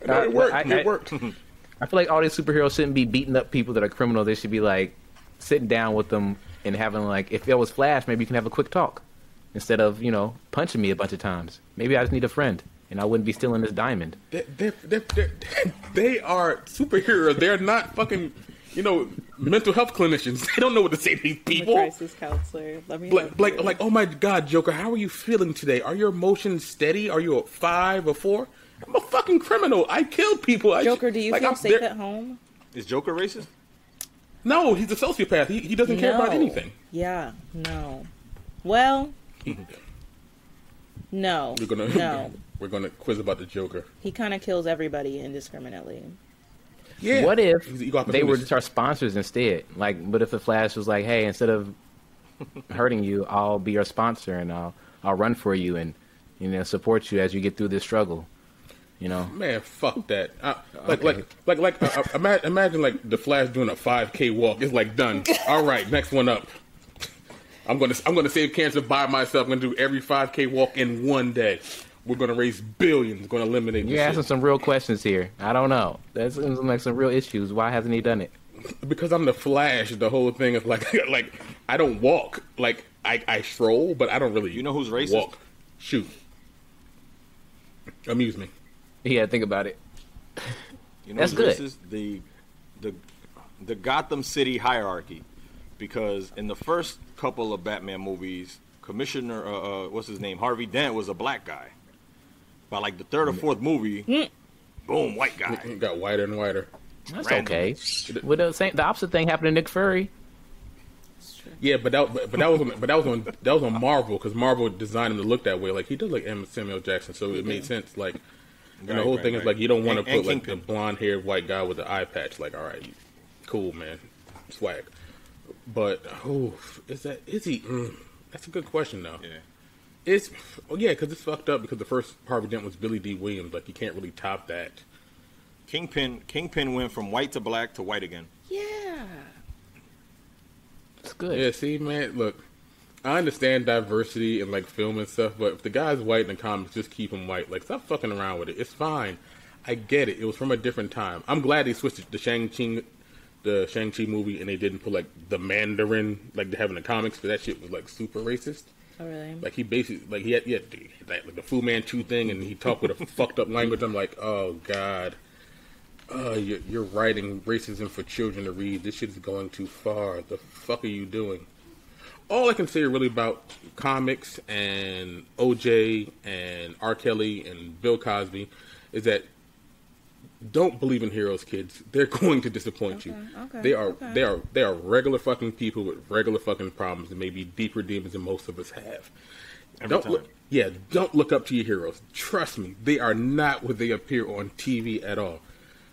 No, it worked. I- It worked. I feel like all these superheroes shouldn't be beating up people that are criminals. They should be like sitting down with them and having like, if it was Flash, maybe you can have a quick talk instead of punching me a bunch of times. Maybe I just need a friend and I wouldn't be stealing this diamond. They are superheroes. They're not fucking, mental health clinicians. They don't know what to say to these I'm a people. crisis counselor. Let me help you. Like, oh my God, Joker, how are you feeling today? Are your emotions steady? Are you a 5 or 4? I'm a fucking criminal. I kill people. Joker, do you feel I'm safe there- at home? Is Joker racist? No, he's a sociopath. He doesn't care about No. anything. Yeah, no. Well, no. No. We're gonna quiz about the Joker. He kind of kills everybody indiscriminately. Yeah. What if He's an equal they were opportunist. just our sponsors instead? Like, but if the Flash was like, hey, instead of hurting you, I'll be your sponsor and I'll run for you and support you as you get through this struggle. Man, fuck that. Okay. Imagine like the Flash doing a 5K walk. It's like done. All right, next one up. I'm gonna save cancer by myself. I'm gonna do every 5K walk in one day. We're gonna raise billions. We're gonna eliminate. You're this asking shit. some real questions here. I don't know. That's like some real issues. Why hasn't he done it? Because I'm the Flash. The whole thing is like I don't walk. Like I stroll, but I don't really. You know who's racist? Walk, shoot, amuse me. Yeah, think about it. You know That's who's good. racist? The Gotham City hierarchy, because in the first couple of Batman movies, Commissioner what's his name, Harvey Dent was a black guy. By like the third or fourth movie, boom, white guy. It got whiter and whiter. That's Random. okay. Well, the opposite thing happened to Nick Fury. Yeah, but that was on Marvel because Marvel designed him to look that way. Like he does like Samuel Jackson, so it made sense. Like, and the whole thing is like you don't want to And put like the Kingpin. blonde-haired white guy with the eye patch. Like, all right, cool, man, swag. But is he? That's a good question though. Yeah. It's because it's fucked up because the first Harvey Dent was Billy D. Williams. Like you can't really top that. Kingpin went from white to black to white again. Yeah. It's good. Yeah, see, man, look, I understand diversity and like film and stuff, but if the guy's white in the comics, just keep him white. Like, stop fucking around with it. It's fine. I get it. It was from a different time. I'm glad they switched the Shang-Chi movie and they didn't put like the Mandarin like they have in the comics, because that shit was like super racist. Oh, really? Like he basically like he had like the Fu Manchu thing, and he talked with a fucked up language. I'm like, oh god, you're writing racism for children to read. This shit is going too far. The fuck are you doing? All I can say really about comics and OJ and R. Kelly and Bill Cosby is that don't believe in heroes, kids. They're going to disappoint you. Okay, They are regular fucking people with regular fucking problems and maybe deeper demons than most of us have. Every time. Don't look up to your heroes. Trust me, they are not what they appear on TV at all.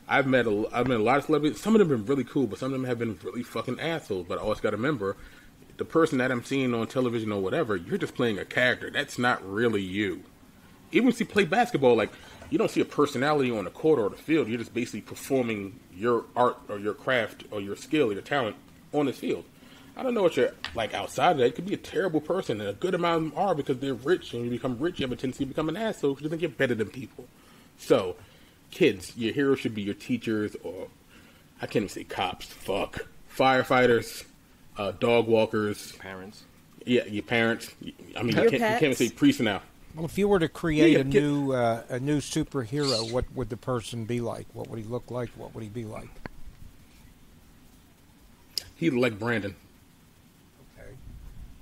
I've met a lot of celebrities. Some of them have been really cool, but some of them have been really fucking assholes. But I always got to remember, the person that I'm seeing on television or whatever, you're just playing a character. That's not really you. Even if you play basketball, like, you don't see a personality on the court or the field. You're just basically performing your art or your craft or your skill or your talent on the field. I don't know what you're like outside of that. It could be a terrible person, and a good amount of them are because they're rich. And when you become rich, you have a tendency to become an asshole because you think you're better than people. So, kids, your heroes should be your teachers, or I can't even say cops. Fuck, firefighters, dog walkers, Parents. Yeah, your parents. I mean, Your you can't even pets. say priests now. Well, if you were to create Yeah, a new superhero, what would the person be like? What would he look like? What would he be like? He'd like Brandon. Okay.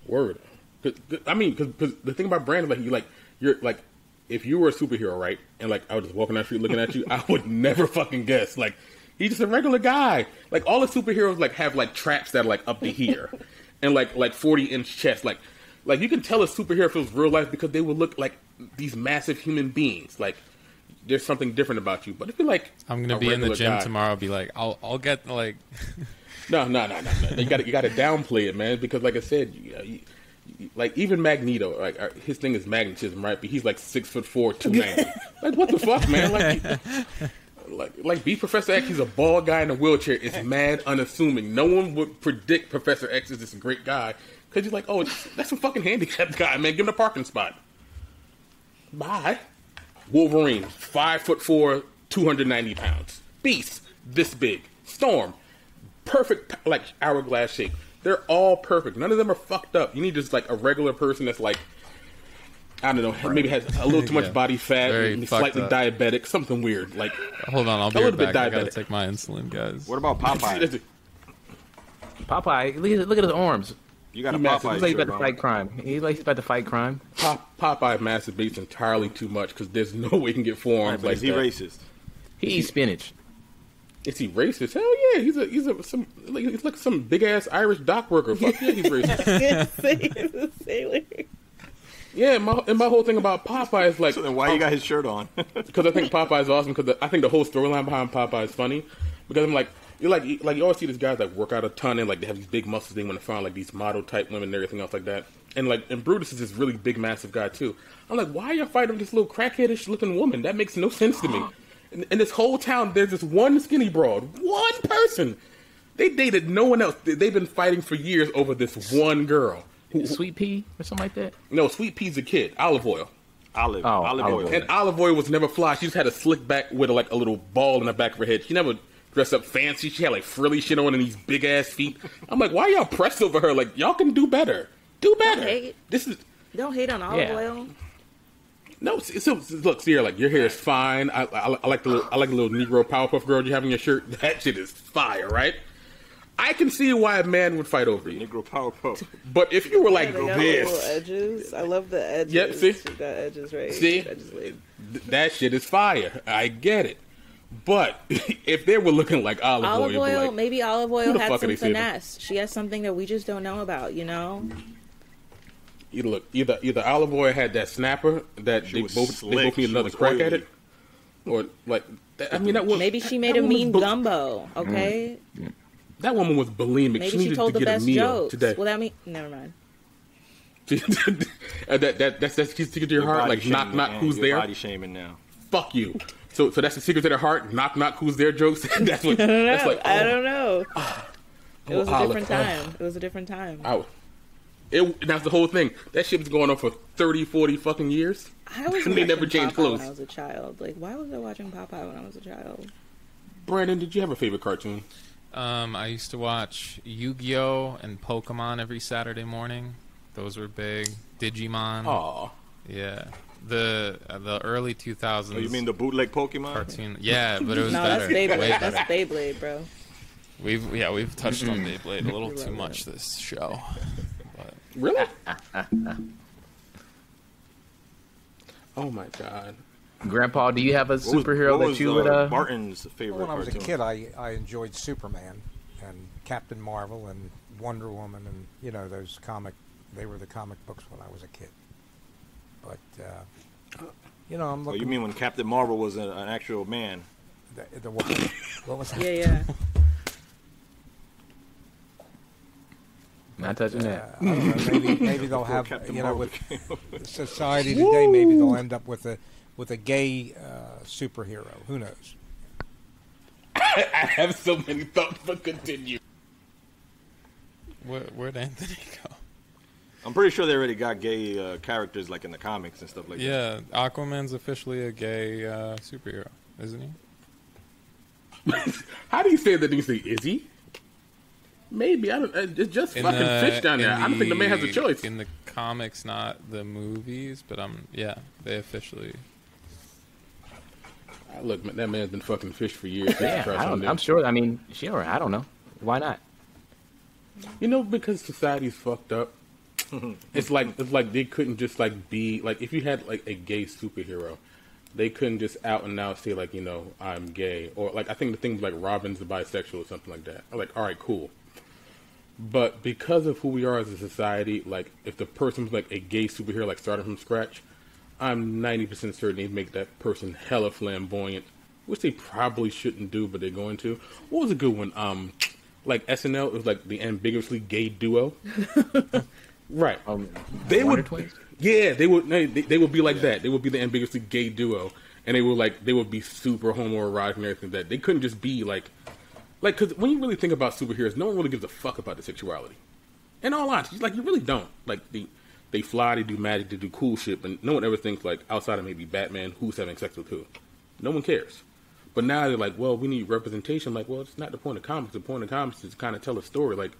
Word. Because the thing about Brandon, you're like, if you were a superhero, right, and like I was just walking down the street looking at you, I would never fucking guess. Like, he's just a regular guy. Like, all the superheroes like have like traps that are like up to here, and like 40-inch chests. Like you can tell a superhero feels real life because they will look like these massive human beings. Like, there's something different about you. But if you're like, I'm gonna be in the gym tomorrow. Be like, I'll get like. No. You got to downplay it, man. Because like I said, like even Magneto, like his thing is magnetism, right? But he's like 6'4", 290. Like, what the fuck, man? Like be Professor X. He's a bald guy in a wheelchair. It's mad unassuming. No one would predict Professor X is this great guy because you're like, oh, that's a fucking handicapped guy, man. Give him a parking spot. Bye. Wolverine, 5'4", 290 pounds. Beast, this big. Storm, perfect, like hourglass shape. They're all perfect. None of them are fucked up. You need just like a regular person that's like, I don't know, maybe has a little too much body fat, Very slightly fucked up. diabetic, something weird. Like, Hold on, I'll be a right little bit back. I gotta diabetic. take my insulin, guys. What about Popeye? Popeye, look at his arms. You got a He massive. Popeye He's like shirt about to on. fight crime. He's like he's about to fight crime. Popeye masturbates entirely too much because there's no way he can get Right, forearms but like is he that. racist? He eats spinach. Is he racist? Hell yeah, he's like some big ass Irish dock worker. Fuck yeah, he's racist. Sailor. Yeah, and my whole thing about Popeye is like, So then why you got his shirt on? because I think Popeye is awesome. Because I think the whole storyline behind Popeye is funny. Because I'm like, you always see these guys that work out a ton and like they have these big muscles. They want to find like these model type women and everything else like that. And Brutus is this really big, massive guy too. I'm like, why are you fighting this little crackheadish looking woman? That makes no sense to me. In this whole town, there's this one skinny broad, one person. They dated no one else. They've been fighting for years over this one girl. Sweet pea or something like that. No, Sweet Pea's a kid. Olive oil. Olive olive oil. oil. And Olive Oil was never fly. She just had a slick back with like a little ball in the back of her head. She never dressed up fancy. She had like frilly shit on and these big ass feet. I'm like, why y'all pressed over her? Like, y'all can do better. Do better. hate. This is Don't hate on olive Yeah. oil. no. So look, Sierra, like your hair is fine. I like the little Negro Powerpuff Girl you have in your shirt. That shit is fire, right? I can see why a man would fight over you. Negro Powerpuff. But if you were like They got little this, edges. I love the edges. Yep, see? She got edges, right? See? I just like, that shit is fire. I get it. But if they were looking like olive oil, olive you'd be oil. like, Maybe olive who oil the had fuck are some they saving? finesse. She has something that we just don't know about. You know. either olive oil had that snapper that She they was both slick. need She another was crack at oily. it, or like I mean that woman. Maybe she made that a woman mean was gumbo. Okay. That woman was bulimic. Maybe she she needed told to the get best a meal jokes. today. Well, that mean never mind. That's the secret to your heart. Body Like knock shaming, knock man. who's You're there? Body shaming now. Fuck you. So that's the secret to their heart. Knock knock who's there jokes. That's what. I don't know. That's like I don't know. It was a olive, different time. It was a different time. That's the whole thing. That shit was going on for 30, 40 fucking years. I was They watching never changed Popeye clothes. when I was a child. Like, why was I watching Popeye when I was a child? Brandon, did you have a favorite cartoon? I used to watch Yu-Gi-Oh and Pokemon every Saturday morning. Those were big. Digimon. Aw. Yeah. The early 2000s. Oh, you mean the bootleg Pokemon? cartoon? Yeah, but it was No, better. that's Beyblade. Way That's better. Beyblade, bro. We've touched on Beyblade a little too much this show. But Really? Oh my god. Grandpa, do you have a What was- superhero what that was, you would? Barton's favorite When I was a cartoon? kid, I enjoyed Superman and Captain Marvel and Wonder Woman and those they were the comic books when I was a kid. But I'm Oh, looking. you mean when Captain Marvel was an actual man? What was that? Yeah, yeah. Nah, Not touching that. I don't know, maybe they'll have, Captain you know, Marvel with society today, maybe they'll end up with a gay superhero. Who knows? I have so many thoughts, but continue. Where'd Anthony go? I'm pretty sure they already got gay characters like in the comics and stuff like that. Yeah, Aquaman's officially a gay superhero, isn't he? How do you say that? Do you say, is he? Maybe. I don't. It's just fucking fish down there. I don't think the man has a choice. In the comics, not the movies, but they officially. Look, man, that man's been fucking fish for years. Yeah, I'm sure. I mean, sure. I don't know. Why not? You know, because society's fucked up. It's like they couldn't just like be like, if you had like a gay superhero, they couldn't just out and out say like, you know, I'm gay, or like I think the thing was like Robin's a bisexual or something like that. I'm like, all right, cool. But because of who we are as a society, like if the person was like a gay superhero, like starting from scratch, I'm 90% certain they'd make that person hella flamboyant, which they probably shouldn't do, but they're going to. What was a good one? Like SNL, it was like the ambiguously gay duo. Right. They would. Twins? Yeah, they would. They would be like that. They would be the ambiguously gay duo, and they would be super homoerotic and everything. That they couldn't just be like, because when you really think about superheroes, no one really gives a fuck about the sexuality. In all honesty, like you really don't. Like they fly, they do magic, they do cool shit, but no one ever thinks like outside of maybe Batman, who's having sex with who. No one cares. But now they're like, well, we need representation. Like, well, it's not the point of comics. The point of comics is to kind of tell a story. Like,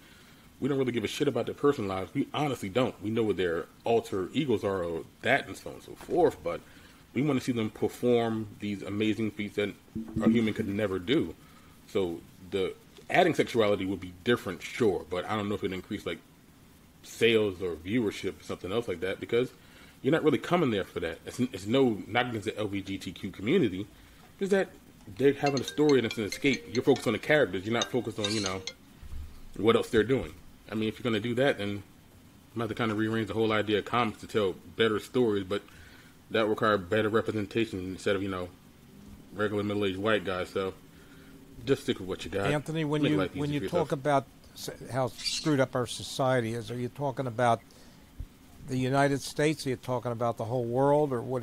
we don't really give a shit about their personal lives. We honestly don't. We know what their alter egos are, or that and so on and so forth. But we want to see them perform these amazing feats that a human could never do. So the adding sexuality would be different, sure. But I don't know if it'd increase like sales or viewership or something else like that, because you're not really coming there for that. It's not against the LGBTQ community. It's that they're having a story and it's an escape. You're focused on the characters. You're not focused on, you know, what else they're doing. I mean, if you're going to do that, then you might have to kind of rearrange the whole idea of comics to tell better stories, but that would require better representation instead of, you know, regular middle-aged white guys. So just stick with what you got. Anthony, when you talk about how screwed up our society is, are you talking about the United States? Are you talking about the whole world, or what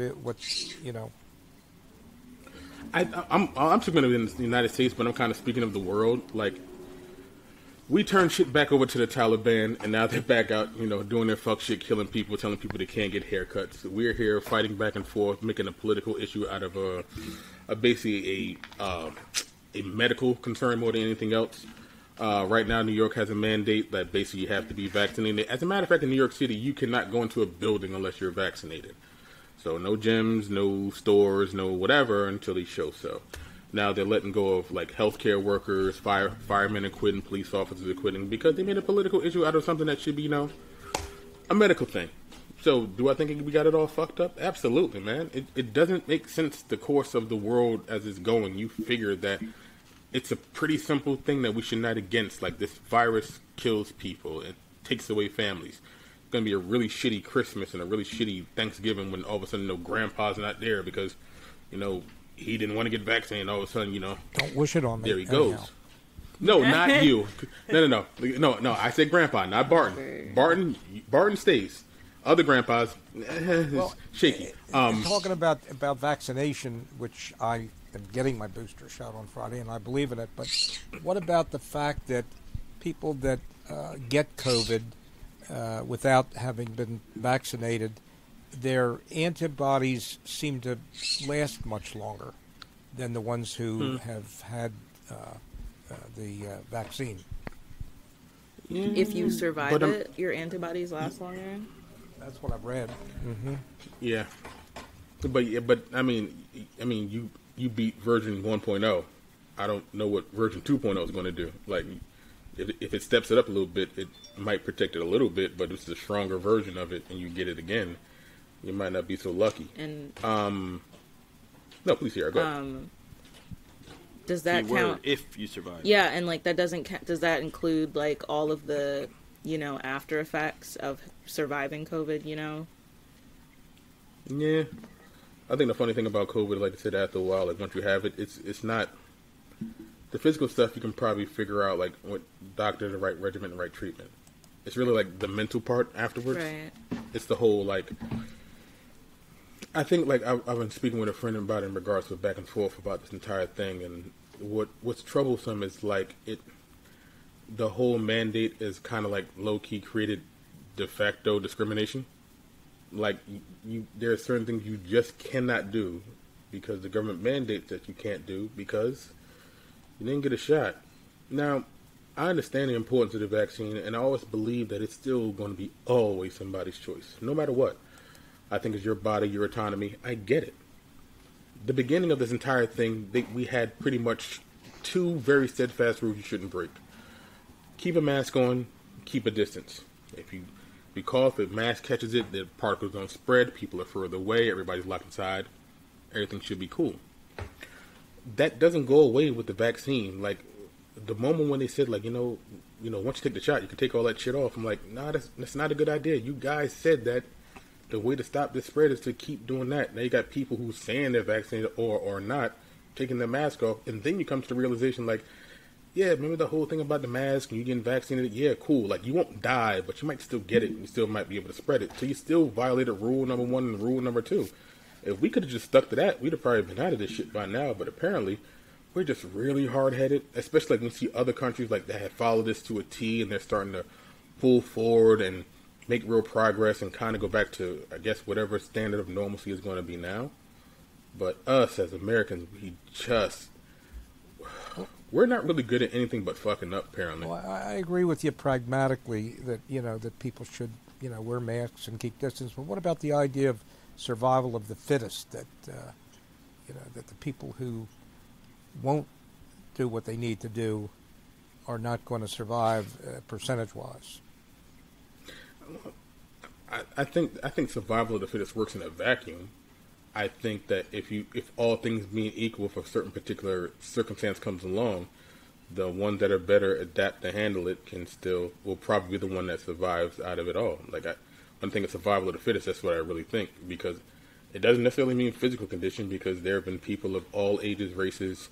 you know? I'm speaking of in the United States, but I'm kind of speaking of the world. Like, we turned shit back over to the Taliban, and now they're back out, you know, doing their fuck shit, killing people, telling people they can't get haircuts. We're here fighting back and forth, making a political issue out of basically a medical concern more than anything else. Right now, New York has a mandate that basically you have to be vaccinated. As a matter of fact, in New York City, you cannot go into a building unless you're vaccinated. So no gyms, no stores, no whatever until they show so. Now they're letting go of like healthcare workers, firemen are quitting, police officers are quitting because they made a political issue out of something that should be, you know, a medical thing. So do I think we got it all fucked up? Absolutely, man. It doesn't make sense the course of the world as it's going. You figure that it's a pretty simple thing that we should not against. Like, this virus kills people. It takes away families. It's going to be a really shitty Christmas and a really shitty Thanksgiving when all of a sudden, grandpa's not there because, you know, he didn't want to get vaccinated. All of a sudden, you know. Don't wish it on me. There he goes. Anyhow. No, not you. No. I said grandpa, not Barton. Barton stays. Other grandpas, shaky. Talking about vaccination, which I am getting my booster shot on Friday, and I believe in it. But what about the fact that people that get COVID without having been vaccinated, their antibodies seem to last much longer than the ones who have had the vaccine? If you survive it, your antibodies last longer. That's what I've read. Mm-hmm. Yeah, but I mean, you beat version 1.0. I don't know what version 2.0 is going to do. Like, if it steps it up a little bit, it might protect it a little bit, but it's a stronger version of it, and you get it again, you might not be so lucky. And no, please, here, go ahead. Does that count if you survive? Yeah, and like that doesn't does that include like all of the, you know, after effects of surviving COVID, you know? Yeah. I think the funny thing about COVID, like I said, after a while, like once you have it, it's not the physical stuff. You can probably figure out like what doctor, the right regimen, the right treatment. It's really like the mental part afterwards. Right. It's the whole like. I think like I've been speaking with a friend about it in regards to back and forth about this entire thing, and what's troublesome is like the whole mandate is kind of like low key created de facto discrimination. Like there are certain things you just cannot do because the government mandates that you can't do because you didn't get a shot. Now, I understand the importance of the vaccine, and I always believe that it's still going to be always somebody's choice, no matter what. I think it's your body, your autonomy. I get it. The beginning of this entire thing, we had pretty much two very steadfast rules you shouldn't break. Keep a mask on, keep a distance. If a mask catches it, the particles don't spread, people are further away, everybody's locked inside, everything should be cool. That doesn't go away with the vaccine. Like, the moment when they said, like, once you take the shot, you can take all that shit off. I'm like, nah, that's not a good idea. You guys said that the way to stop this spread is to keep doing that. Now you got people who saying they're vaccinated or not, taking their mask off, and then you come to the realization, like, yeah, remember the whole thing about the mask and you getting vaccinated? Yeah, cool. Like, you won't die, but you might still get it, and you still might be able to spread it. So you still violated rule number 1 and rule number 2. If we could have just stuck to that, we'd have probably been out of this shit by now, but apparently we're just really hard-headed, especially like when you see other countries like that have followed this to a T, and they're starting to pull forward and make real progress and kind of go back to, I guess, whatever standard of normalcy is going to be now. But us as Americans, we're not really good at anything but fucking up, apparently. Well, I agree with you pragmatically that, that people should, wear masks and keep distance. But what about the idea of survival of the fittest, that, that the people who won't do what they need to do are not going to survive percentage-wise? I think survival of the fittest works in a vacuum. I think that if all things being equal, if a certain particular circumstance comes along, the ones that are better adapt to handle it will probably be the one that survives out of it all. Like, when I think of survival of the fittest, that's what I really think, because it doesn't necessarily mean physical condition, because there have been people of all ages, races,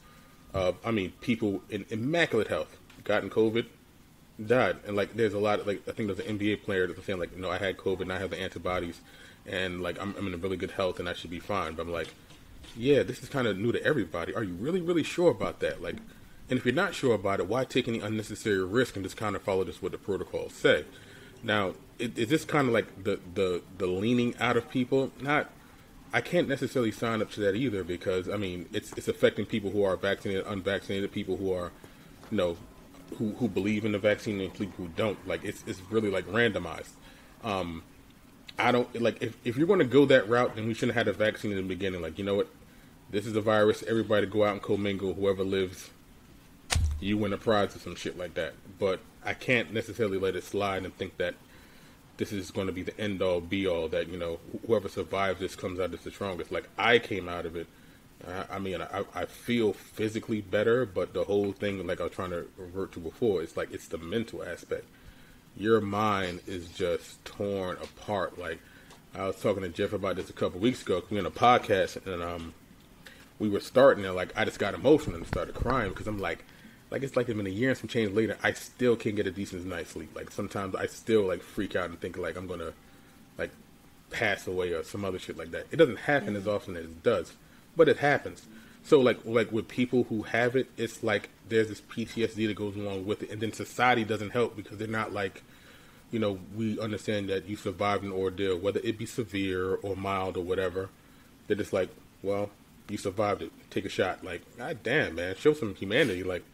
people in immaculate health, gotten COVID, died. And like, there's a lot of, like, I think there's an NBA player that's saying, like, I had COVID and I have the antibodies, and like, I'm in a really good health and I should be fine. But I'm like, yeah, this is kind of new to everybody. Are you really, really sure about that? Like, and if you're not sure about it, why take any unnecessary risk and just kind of follow just what the protocols say? Now, is this kind of like the leaning out of people? I can't necessarily sign up to that either, because it's affecting people who are vaccinated, unvaccinated, people who are, who believe in the vaccine and people who don't. Like, it's really like randomized. I don't like, if you're going to go that route, then we shouldn't have had a vaccine in the beginning. Like, you know what? This is a virus. Everybody go out and commingle. Whoever lives, you win a prize or some shit like that. But I can't necessarily let it slide and think that this is going to be the end all be all, that, whoever survives this comes out as the strongest. Like, I came out of it. I feel physically better, but the whole thing, like I was trying to revert to before, it's like, it's the mental aspect. Your mind is just torn apart. Like, I was talking to Jeff about this a couple weeks ago. We were in a podcast, and we were starting, and like, I just got emotional and started crying, because I'm like it's like in a year and some change later, I still can't get a decent night's sleep. Like, sometimes I still like freak out and think like I'm gonna like pass away or some other shit like that. It doesn't happen as often as it does, but it happens. So like with people who have it, it's like there's this PTSD that goes along with it, and then society doesn't help, because they're not like, we understand that you survived an ordeal, whether it be severe or mild or whatever. They're just like, well, you survived it. Take a shot. Like, god damn, man, show some humanity. Like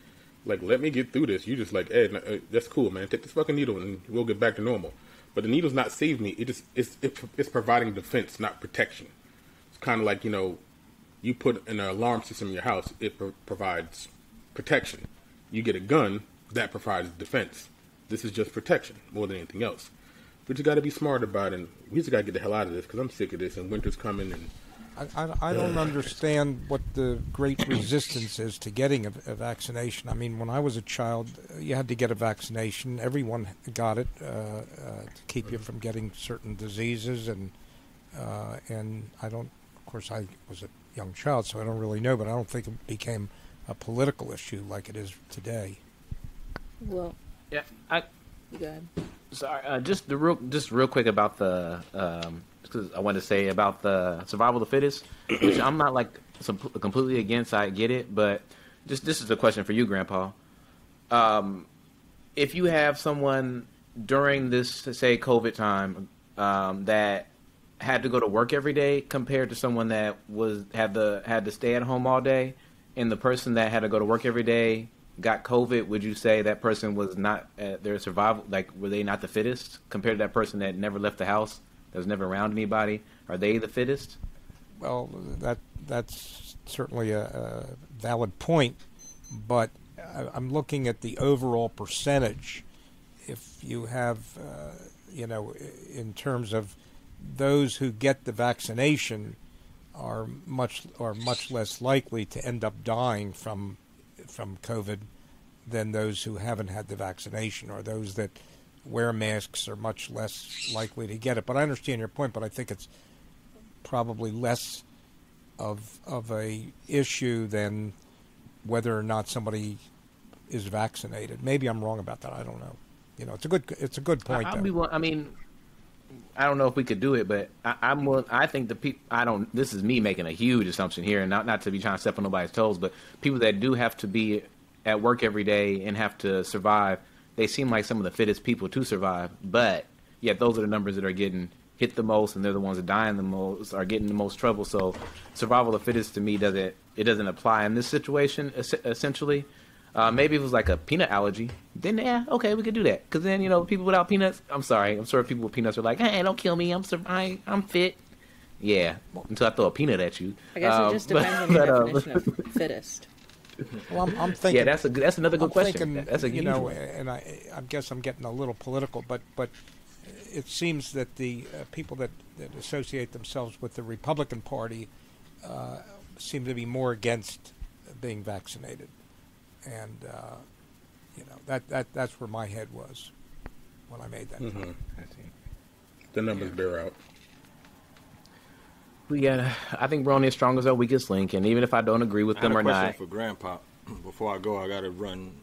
let me get through this. You just like, hey, that's cool, man. Take this fucking needle and we'll get back to normal. But the needle's not saving me. It's providing defense, not protection. It's kind of like, you put an alarm system in your house, it provides protection. You get a gun, that provides defense. This is just protection more than anything else. We just got to be smart about it, and we just got to get the hell out of this, because I'm sick of this, and winter's coming. And I don't understand what the great resistance is to getting a vaccination. I mean, when I was a child, you had to get a vaccination. Everyone got it to keep you from getting certain diseases, and I don't. Of course, I was a young child, so I don't really know, but I don't think it became a political issue like it is today. Well, yeah, go ahead. Sorry, just real quick about the because I wanted to say about the survival of the fittest, which I'm not like completely against. I get it, but just this is a question for you, Grandpa. If you have someone during this, say, COVID time, that had to go to work every day compared to someone that had to stay at home all day, and the person that had to go to work every day got COVID, would you say that person was not their survival? Like, were they not the fittest compared to that person that never left the house, that was never around anybody? Are they the fittest? Well, that's certainly a valid point, but I'm looking at the overall percentage. If you have, in terms of those who get the vaccination are much less likely to end up dying from COVID than those who haven't had the vaccination, or those that wear masks are much less likely to get it. But I understand your point, but I think it's probably less of a issue than whether or not somebody is vaccinated. Maybe I'm wrong about that. I don't know. It's a good point. I mean, I don't know if we could do it, but I think the people. This is me making a huge assumption here, and not to be trying to step on nobody's toes, but people that do have to be at work every day and have to survive, they seem like some of the fittest people to survive. But yet, those are the numbers that are getting hit the most, and they're the ones that dying the most, are getting the most trouble. So, survival of the fittest to me doesn't apply in this situation. Essentially. Maybe if it was like a peanut allergy, then yeah, okay, we could do that. Because then, people without peanuts, I'm sure people with peanuts are like, hey, don't kill me, I'm fit. Yeah, until I throw a peanut at you. I guess it just depends on the definition of fittest. Well, I'm thinking. Yeah, that's another good question. Thinking, that's a huge one. And I guess I'm getting a little political, but it seems that the people that associate themselves with the Republican Party seem to be more against being vaccinated. And that's where my head was when I made that. Mm-hmm. The numbers bear out. I think we're only as strong as our weakest link, and even if I don't agree with them or not. I have a question for Grandpa. Before I go, I gotta run,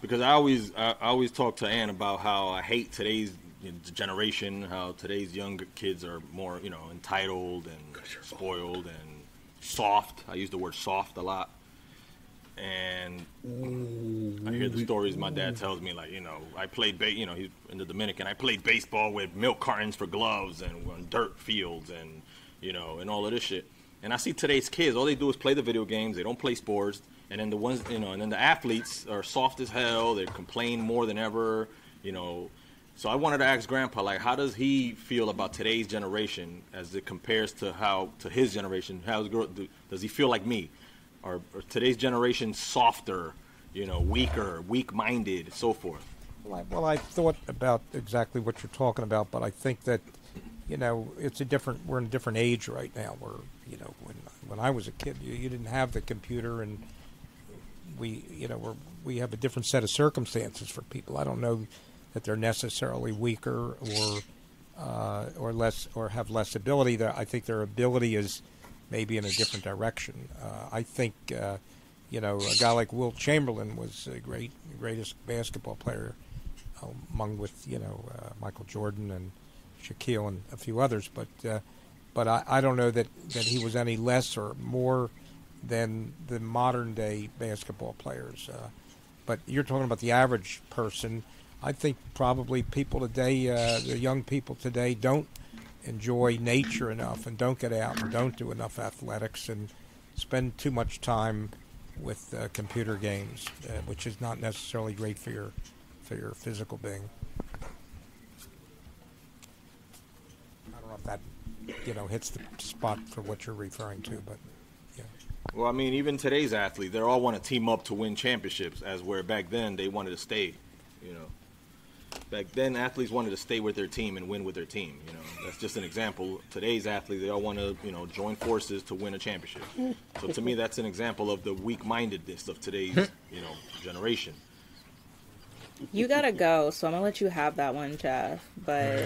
because I always talk to Ann about how I hate today's generation, how today's young kids are more entitled and spoiled and soft. I use the word soft a lot. And I hear the stories my dad tells me, like, I played, he's in the Dominican. I played baseball with milk cartons for gloves and on dirt fields and, and all of this shit. And I see today's kids, all they do is play the video games. They don't play sports. And then the ones, and then the athletes are soft as hell. They complain more than ever, So I wanted to ask Grandpa, like, how does he feel about today's generation as it compares to his generation? Does he feel like me? Or today's generation softer, weaker, weak-minded, so forth? Well, I thought about exactly what you're talking about, but I think that, we're in a different age right now. Where, when I was a kid, you didn't have the computer, and we have a different set of circumstances for people. I don't know that they're necessarily weaker or less, or have less ability. I think their ability is maybe in a different direction. I think, a guy like Wilt Chamberlain was the greatest basketball player, with Michael Jordan and Shaquille and a few others. But I don't know that he was any less or more than the modern day basketball players. But you're talking about the average person. I think probably people today, the young people today, don't enjoy nature enough and don't get out and don't do enough athletics and spend too much time with computer games, which is not necessarily great for your physical being. I don't know if that hits the spot for what you're referring to, but yeah. Well, I mean, even today's athletes, they all want to team up to win championships, as where back then they wanted to stay, Back then, athletes wanted to stay with their team and win with their team. That's just an example. Today's athletes, they all want to, join forces to win a championship. So to me, that's an example of the weak-mindedness of today's, generation. You gotta go, so I'm gonna let you have that one, Jeff. But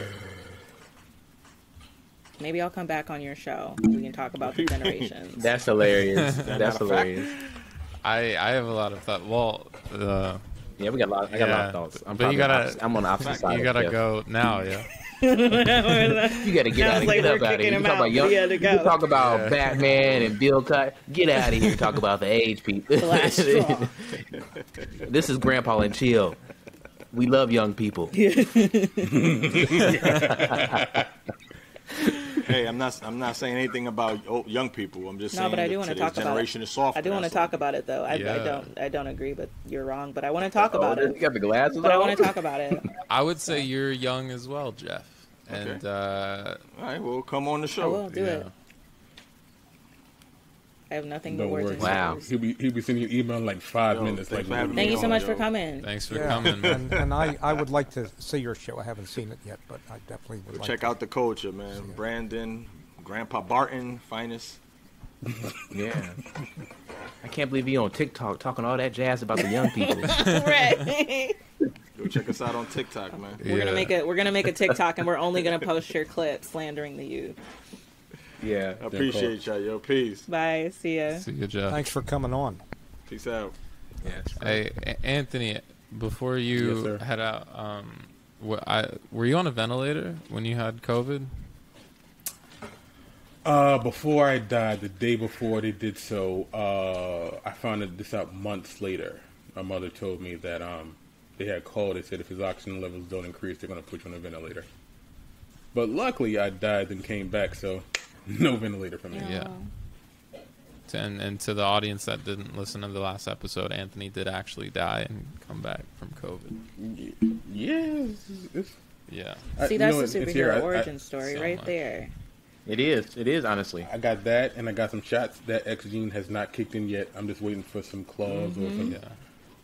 maybe I'll come back on your show. We can talk about the generations. That's hilarious. That's hilarious. I have a lot of thought. Well, Yeah, we got a lot. I got a lot of thoughts. I'm on the opposite side. You gotta Jeff. go now, yeah. You gotta get out of here. Get up out of here. You talk about you talk about Batman and Bill Cosby. Get out of here. Talk about the age people. This is Grandpa and Chill. We love young people. Hey, I'm not saying anything about young people. I'm just saying but I do want to talk about generation it. is soft. I do want to talk about it though. I don't agree, but you're wrong. But I want to talk about it. You got the glasses But on? I want to talk about it. I would say you're young as well, Jeff. And all right, well, come on the show. I will do it. I have nothing but words. Wow. He'll be sending you an email in like 5 minutes. Like, Thank you so much for coming. Thanks for coming. And I would like to see your show. I haven't seen it yet, but I definitely would like Check to. out the culture, man. Brandon, Grandpa Barton, Phines. Yeah. I can't believe you on TikTok talking all that jazz about the young people. Right. Go check us out on TikTok, man. We're gonna make a TikTok, and we're only gonna post your clip slandering the youth. Yeah. I appreciate y'all, yo. Peace. Bye. See ya. See you, Jeff. Thanks for coming on. Peace out. Yeah. Hey, Anthony, before you Yes, sir. head out, were you on a ventilator when you had COVID? Before I died, the day before they did so, I found this out months later. My mother told me that they had called. They said if his oxygen levels don't increase, they're going to put you on a ventilator. But luckily, I died and came back, so no ventilator for me. Yeah. And to the audience that didn't listen to the last episode, Anthony did actually die and come back from COVID. Yeah. Yeah. See, that's the superhero origin story so right much. there. It is, honestly. I got that, and I got some shots. That X gene has not kicked in yet. I'm just waiting for some claws or some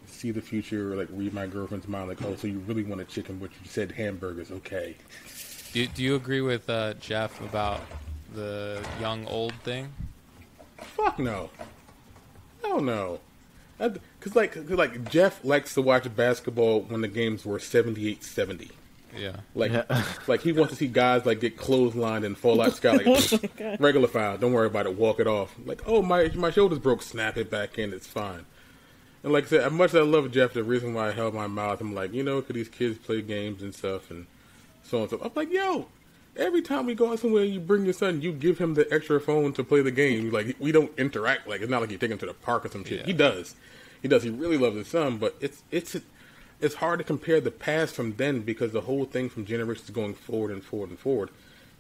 see the future, or like read my girlfriend's mind. Like, oh, so you really want a chicken, but you said hamburgers. Okay. Do you agree with Jeff about the young old thing? Fuck no. Hell no. Cause like Jeff likes to watch basketball when the games were 78-70. Yeah. Like he wants to see guys like get clotheslined and fall out sky like regular foul. Don't worry about it. Walk it off. Like, oh my shoulders broke. Snap it back in. It's fine. And like I said, as much as I love Jeff, the reason why I held my mouth, I'm like, could these kids play games and stuff and so on and so. I'm like, yo, every time we go out somewhere, you bring your son, you give him the extra phone to play the game. Like we don't interact. Like it's not like you take him to the park or some shit. Yeah. He does. He really loves his son, but it's hard to compare the past from then because the whole thing from generations going forward and forward and forward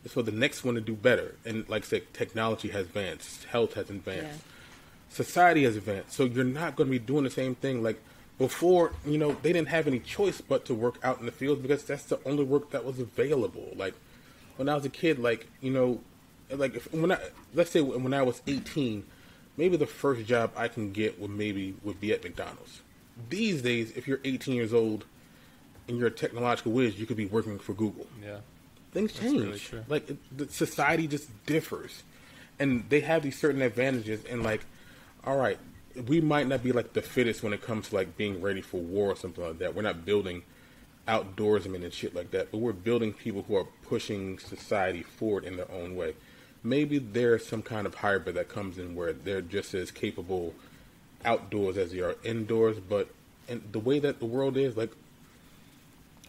is for the next one to do better. And like I said, technology has advanced, health has advanced, society has advanced. So you're not going to be doing the same thing. Like before, they didn't have any choice but to work out in the fields because that's the only work that was available. Like when I was a kid, let's say when I was 18, maybe the first job I can get would be at McDonald's. These days, if you're 18 years old and you're a technological whiz, you could be working for Google. Yeah. Things That's change. really true. Like, the society just differs. And they have these certain advantages. And, like, all right, we might not be, like, the fittest when it comes to, like, being ready for war or something like that. We're not building outdoorsmen and shit like that. But we're building people who are pushing society forward in their own way. Maybe there's some kind of hybrid that comes in where they're just as capable outdoors as they are indoors, but and the way that the world is, like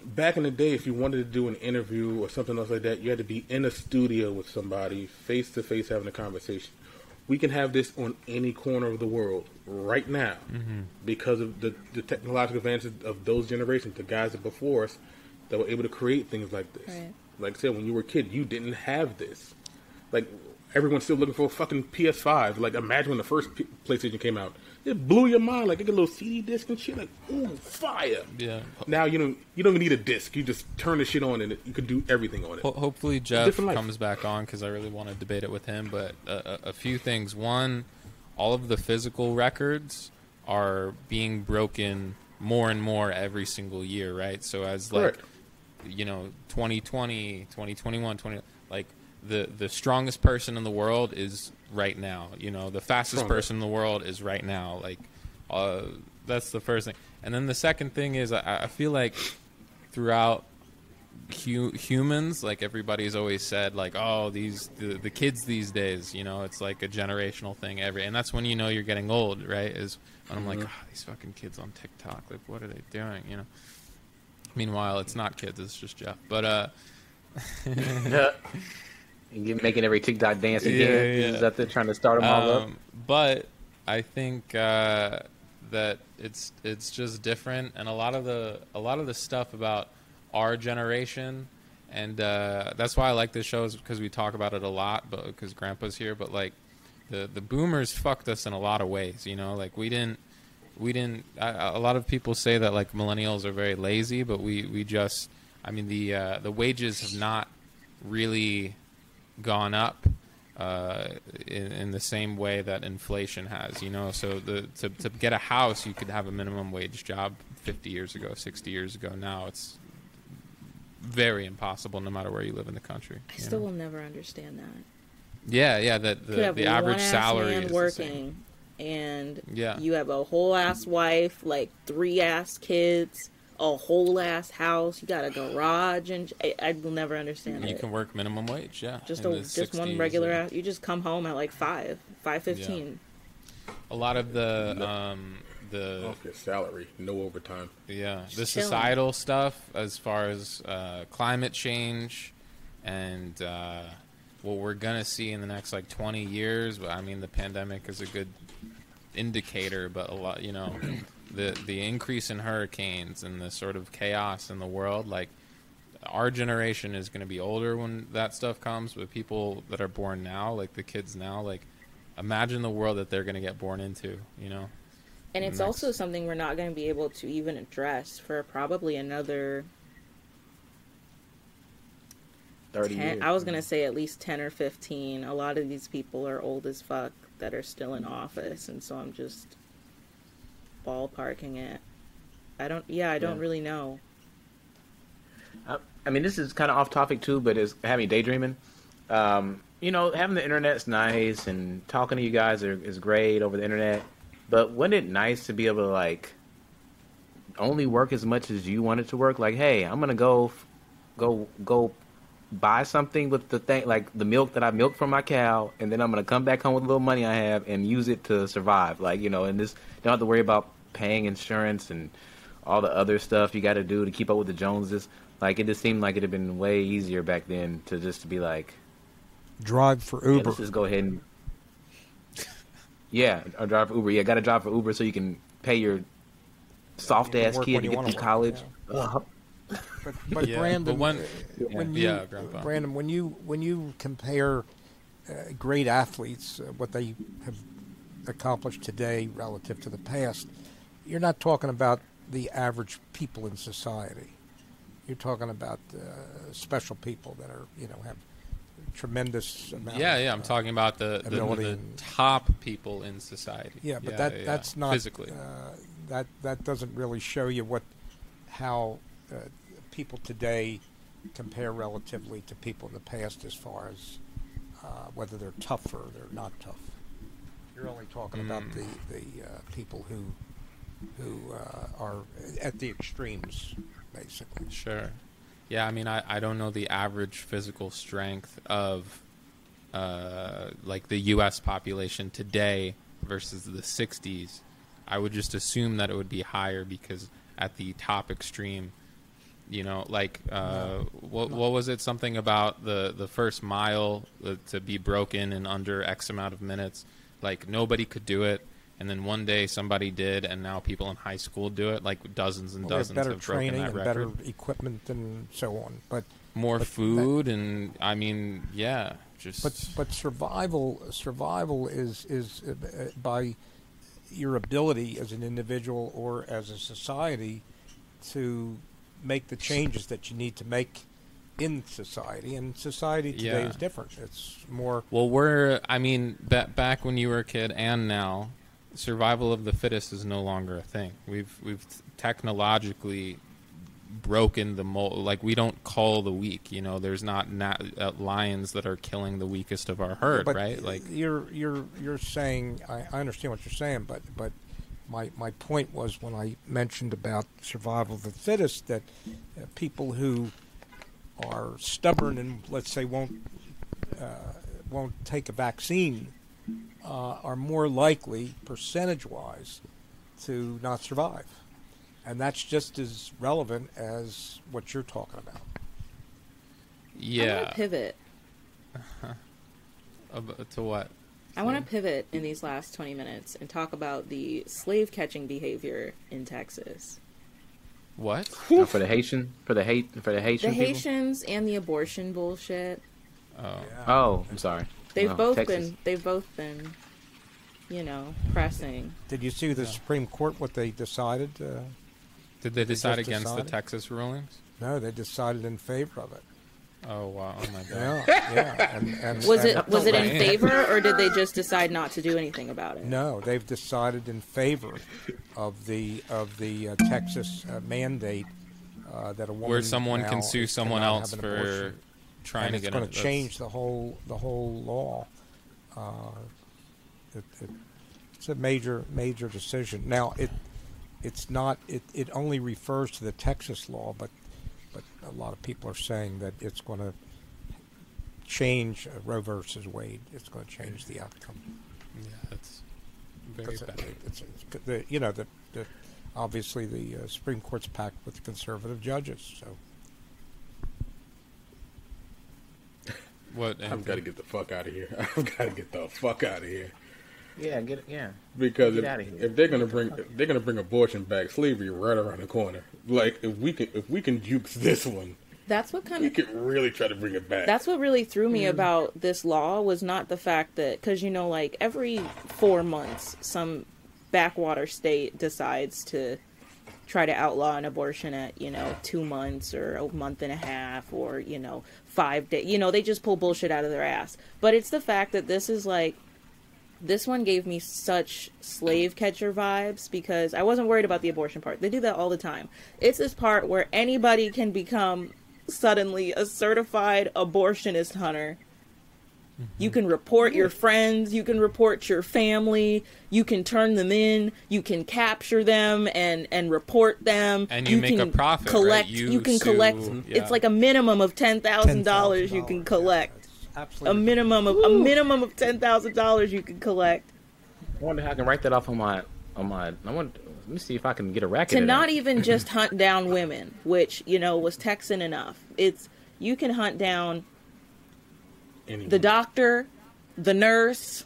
back in the day, if you wanted to do an interview or something else like that, you had to be in a studio with somebody, face to face, having a conversation. We can have this on any corner of the world right now because of the technological advances of those generations, the guys that before us that were able to create things like this. Right. Like I said, when you were a kid, you didn't have this. Like everyone's still looking for a fucking PS5. Like imagine when the first PlayStation came out. It blew your mind. Like, you get a little CD disc and shit. Like, ooh, fire. Yeah. Now, you don't even need a disc. You just turn the shit on and you can do everything on it. Hopefully Jeff Different life. comes back on because I really want to debate it with him. But a few things. One, all of the physical records are being broken more and more every single year, right? So as, like, 2020, 2021, the strongest person in the world is right now. The fastest person in the world is right now. Like, that's the first thing. And then the second thing is I feel like throughout humans, like everybody's always said, like, oh, the kids these days, it's like a generational thing. And that's when you're getting old, right? Is when I'm like, oh, these fucking kids on TikTok, like, what are they doing? Meanwhile, it's not kids, it's just Jeff. But And you're making every TikTok dance again. Yeah. Is that they're trying to start them all up? But I think that it's just different, and a lot of the stuff about our generation, and that's why I like this show, is because we talk about it a lot, but because Grandpa's here. But like the boomers fucked us in a lot of ways, like we didn't. A lot of people say that like millennials are very lazy, but we just. I mean, the wages have not really gone up in the same way that inflation has, So to get a house, you could have a minimum wage job 50 years ago, 60 years ago. Now it's very impossible, no matter where you live in the country. I still will never understand that. Yeah. The average salary is working, and yeah. You have a whole ass wife, like 3 ass kids, a whole ass house. You got a garage, and I will never understand it. You can work minimum wage, yeah. Just one regular ass. You just come home at like 5:15. Yeah. A lot of the off your salary, no overtime. Yeah, Just the chilling. societal stuff as far as climate change and what we're gonna see in the next like 20 years. I mean, the pandemic is a good indicator, but a lot, the increase in hurricanes and the sort of chaos in the world, like our generation is going to be older when that stuff comes, but people that are born now, like the kids now, like imagine the world that they're going to get born into, And it's also something we're not going to be able to even address for probably another 30 years. I was going to say at least 10 or 15. A lot of these people are old as fuck that are still in office, and so I'm just ballparking it. I don't really know. I mean, this is kind of off topic too, but it's having me daydreaming. Having the internet's nice, and talking to you guys is great over the internet. But wouldn't it nice to be able to like only work as much as you want it to work? Like, hey, I'm gonna go buy something with the thing, like the milk that I milked from my cow, and then I'm gonna come back home with the little money I have and use it to survive. Like, and this don't have to worry about paying insurance and all the other stuff you got to do to keep up with the Joneses. Like, it just seemed like it'd have been way easier back then to just be like, drive for Uber. let's just go ahead and or drive for Uber. Yeah, got to drive for Uber so you can pay your soft ass kid to get through college. Yeah. But Yeah, Brandon, but Grandpa. Brandon, when you compare great athletes, what they have accomplished today relative to the past, you're not talking about the average people in society. You're talking about special people that are, have tremendous amount. Yeah. I'm talking about ability the and top people in society. Yeah, but that's not physically. That doesn't really show you how people today compare relatively to people in the past, as far as whether they're tough or they're not tough. You're only talking about the people who are at the extremes, basically. Sure. Yeah, I mean, I don't know the average physical strength of like the U.S. population today versus the 60s. I would just assume that it would be higher because at the top extreme, what was it? Something about the first mile to be broken in under X amount of minutes. Like, nobody could do it. And then one day somebody did, and now people in high school do it. Like, dozens and dozens better have broken training that and record. better equipment and so on. But more food, and I mean, yeah, just. But survival is by your ability as an individual or as a society to make the changes that you need to make in society, and society today is different. It's more. Well, back when you were a kid and now, survival of the fittest is no longer a thing. We've technologically broken the mold. Like, we don't cull the weak. There's not lions that are killing the weakest of our herd, but right? Like, you're saying, I understand what you're saying, but my point was when I mentioned about survival of the fittest, that people who are stubborn and, let's say, won't take a vaccine are more likely, percentage-wise, to not survive. And that's just as relevant as what you're talking about. Yeah. I want to pivot. To what? I want to pivot in these last 20 minutes and talk about the slave-catching behavior in Texas. What? For the Haitian The people? Haitians and the abortion bullshit. Oh. Oh, I'm sorry. They've No, both Texas. been, pressing. Did you see the Supreme Court, what they decided? Did they decide just against the decided? Texas rulings? No, they decided in favor of it. Oh wow! Oh my god! Yeah. And Was it in Right. favor, or did they just decide not to do anything about it? No, they've decided in favor of the Texas mandate that a woman Where someone now can sue someone cannot else have an for abortion. trying And to it's get going it. to change the whole law. It's a major decision. Now it's not it only refers to the Texas law, but a lot of people are saying that it's going to change Roe versus Wade. It's going to change the outcome. Yeah, it's very bad. Obviously the Supreme Court's packed with conservative judges. So What? I've got to get the fuck out of here. I've got to get the fuck out of here. Yeah, Because Get outta here. if they're gonna bring abortion back, slavery right around the corner. Like if we can juke this one, That's what kind we of. can really try to bring it back. That's what really threw me about this law was not the fact that, because like every 4 months, some backwater state decides to try to outlaw an abortion at 2 months or a month and a half or 5 days. They just pull bullshit out of their ass. But it's the fact that this is like. This one gave me such slave catcher vibes because I wasn't worried about the abortion part. They do that all the time. It's this part where anybody can become suddenly a certified abortionist hunter. You can report your friends, you can report your family, you can turn them in, you can capture them and report them. And you make can a profit, collect, right? You can collect. Yeah. It's like a minimum of $10,000 you can collect. absolutely A minimum of $10,000 you can collect. I wonder how I can write that off on my. Let me see if I can get a racket. To of not that. even just hunt down women, which was Texan enough. You can hunt down Anyone. the doctor, the nurse,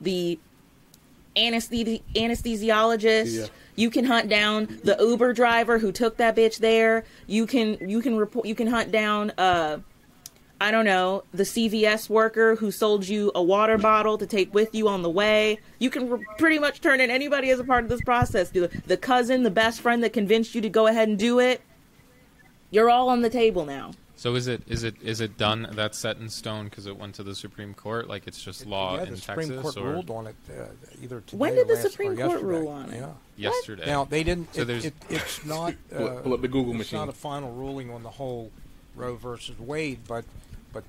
the anesthesiologist. Yeah. You can hunt down the Uber driver who took that bitch there. You can report. You can hunt down I don't know, the CVS worker who sold you a water bottle to take with you on the way. You can pretty much turn in anybody as a part of this process. The cousin, the best friend that convinced you to go ahead and do it. You're all on the table now. So is it done? That's set in stone because it went to the Supreme Court. Like it's just law in the Supreme Texas, Court or ruled on it either today When or did the last- or Supreme Court yesterday. rule on it? Yeah. yesterday. Now they didn't. So there's- It's not. Pull up the Google it's machine. not a final ruling on the whole Roe versus Wade, but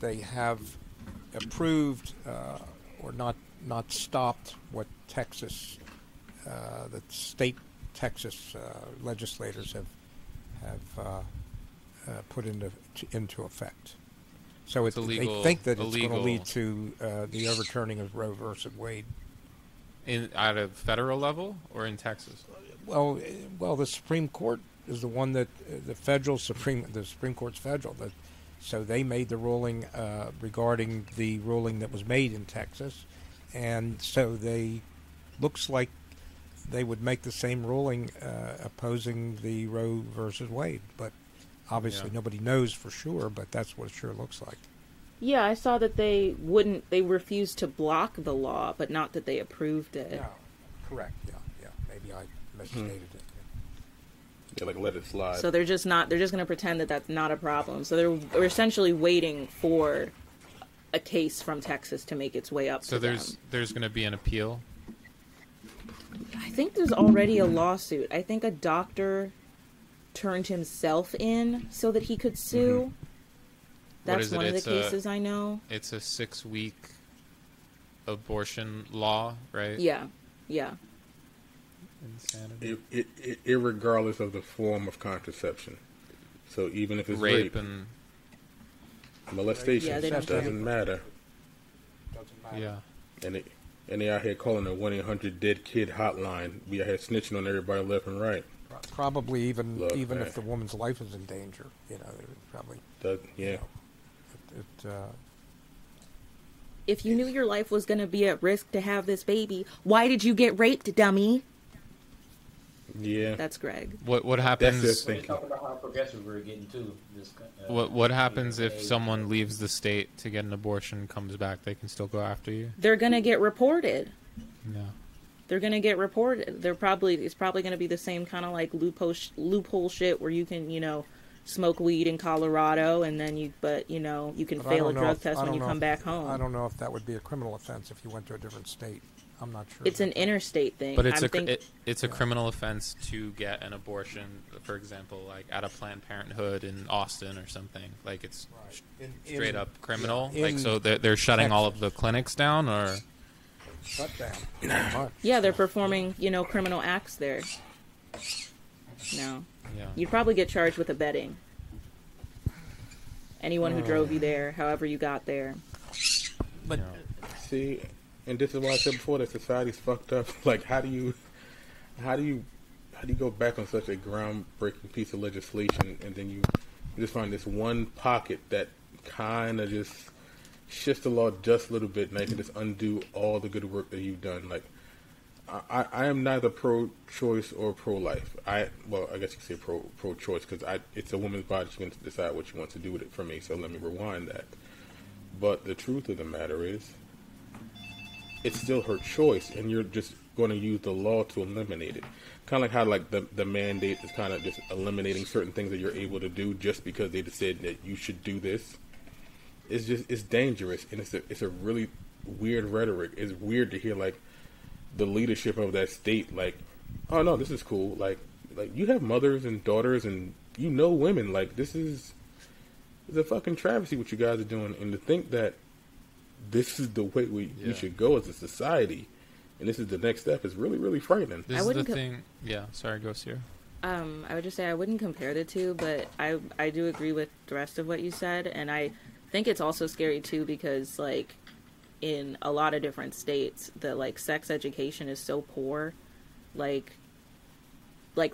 they have approved or not stopped what Texas, the state Texas legislators have put into effect. So It's illegal- they think that it's going to illegal. lead to the overturning of Roe versus Wade. At a federal level or in Texas? Well, the Supreme Court is the one that the Supreme Court's federal. So they made the ruling regarding the ruling that was made in Texas, and so looks like they would make the same ruling opposing the Roe versus Wade. But obviously nobody knows for sure. But that's what it sure looks like. Yeah, I saw that they refused to block the law, but not that they approved it. Yeah, correct. Yeah. Maybe I misstated it. Yeah, like let it slide. So they're just going to pretend that that's not a problem. So they're essentially waiting for a case from Texas to make its way up So to them. there's going to be an appeal. I think there's already a lawsuit. I think a doctor turned himself in so that he could sue. What That's is it? one of the It's cases I know. It's a 6-week abortion law, right? Yeah. Insanity. Irregardless of the form of contraception. So even if it's rape, and molestation. Yeah, they don't care. Doesn't matter. Doesn't matter. Yeah. And they out here calling the 1-800-DEAD-KID hotline. We out here snitching on everybody left and right. Probably even Look, even man. if the woman's life is in danger, you know, probably. Yeah. If you knew your life was going to be at risk to have this baby, why did you get raped, dummy? Yeah. That's Greg. What That's happens? just thinking. Talking about how progressive we're getting too. This, What happens if someone leaves the state to get an abortion, comes back? They can still go after you. They're going to get reported. No. They're going to get reported. It's probably going to be the same kind of like loophole shit where you can, you know, smoke weed in Colorado and then you can But I fail don't a know drug if- test I when don't you know come if- back home. I don't know if that would be a criminal offense if you went to a different state. I'm not sure. It's an interstate thing. But it's I'm it's a criminal offense to get an abortion, for example, like at a Planned Parenthood in Austin or something. Like it's straight up criminal. yeah, like in so they're shutting all of Texas. the clinics down, or shut down. Not much. Yeah, they're performing, you know, criminal acts there. No. yeah. You'd probably get charged with abetting. Anyone who drove you there, however you got there. But See, and this is why I said before that society's fucked up. Like, how do you go back on such a groundbreaking piece of legislation and then you just find this one pocket that kind of just shifts the law just a little bit, and they can just undo all the good work that you've done. Like, I am neither pro-choice or pro-life. I guess you could say pro-choice because it's a woman's body. She can decide what she wants to do with it for me. So let me rewind that. But the truth of the matter is, it's still her choice, and you're just going to use the law to eliminate it. Kind of like how like the mandate is kind of just eliminating certain things that you're able to do just because they said that you should do this. It's dangerous, and it's a really weird rhetoric. It's weird to hear like the leadership of that state like, oh no, this is cool. Like you have mothers and daughters, and you know women. Like it's a fucking travesty what you guys are doing, and to think that this is the way we should go as a society, and this is the next step is really, really frightening. This is the thing. Yeah, sorry, go Sierra. I would just say I wouldn't compare the two, but I do agree with the rest of what you said, and I think it's also scary too because like in a lot of different states the like sex education is so poor, like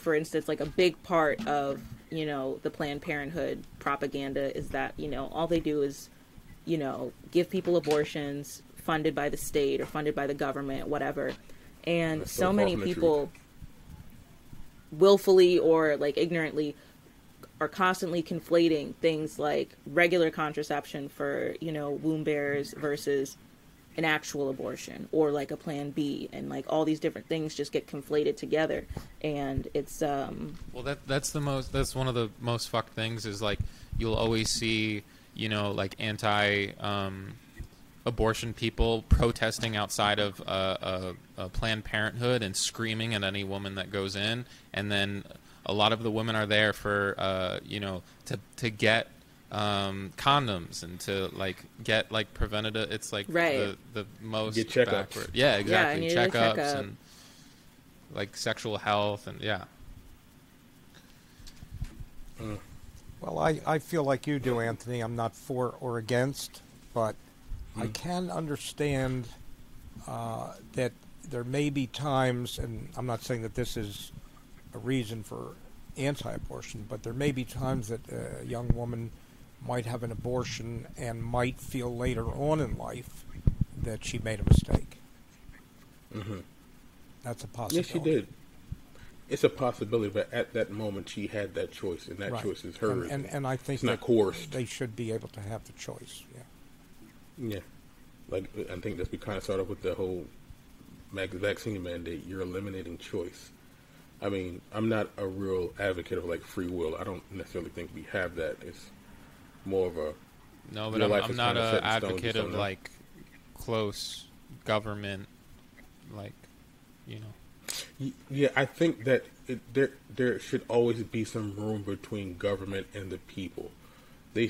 for instance, like a big part of, you know, the Planned Parenthood propaganda is that, you know, all they do is, you know, give people abortions funded by the state or funded by the government, whatever. And That's so so many far from the people willfully or like ignorantly are constantly conflating things like regular contraception for, you know, womb bearers versus an actual abortion or like a plan B, and like all these different things just get conflated together, and it's Well, that's one of the most fucked things is like you'll always see, you know, like anti abortion people protesting outside of a Planned Parenthood and screaming at any woman that goes in, and then a lot of the women are there for you know, to get condoms and to like get like preventative. It's like Right. the most Get checkups. backward. Yeah, exactly. Yeah, I need a Checkups checkup. and like sexual health and yeah. well, I feel like you do, Anthony. I'm not for or against, but I can understand that there may be times, and I'm not saying that this is a reason for anti-abortion, but there may be times that a young woman might have an abortion and might feel later on in life that she made a mistake. Mm-hmm. That's a possibility. Yes, she did. It's a possibility, but at that moment she had that choice, and that Right. choice is hers. And I think it's not that coerced. they should be able to have the choice. Yeah. Yeah, like I think that's we kind of started with the whole vaccine mandate. You're eliminating choice. I mean, I'm not a real advocate of like free will. I don't necessarily think we have that. It's more of a No, but your life I'm is not kinda an set in stone, advocate just of don't know. like close government, like, you know. Yeah, I think that there should always be some room between government and the people. We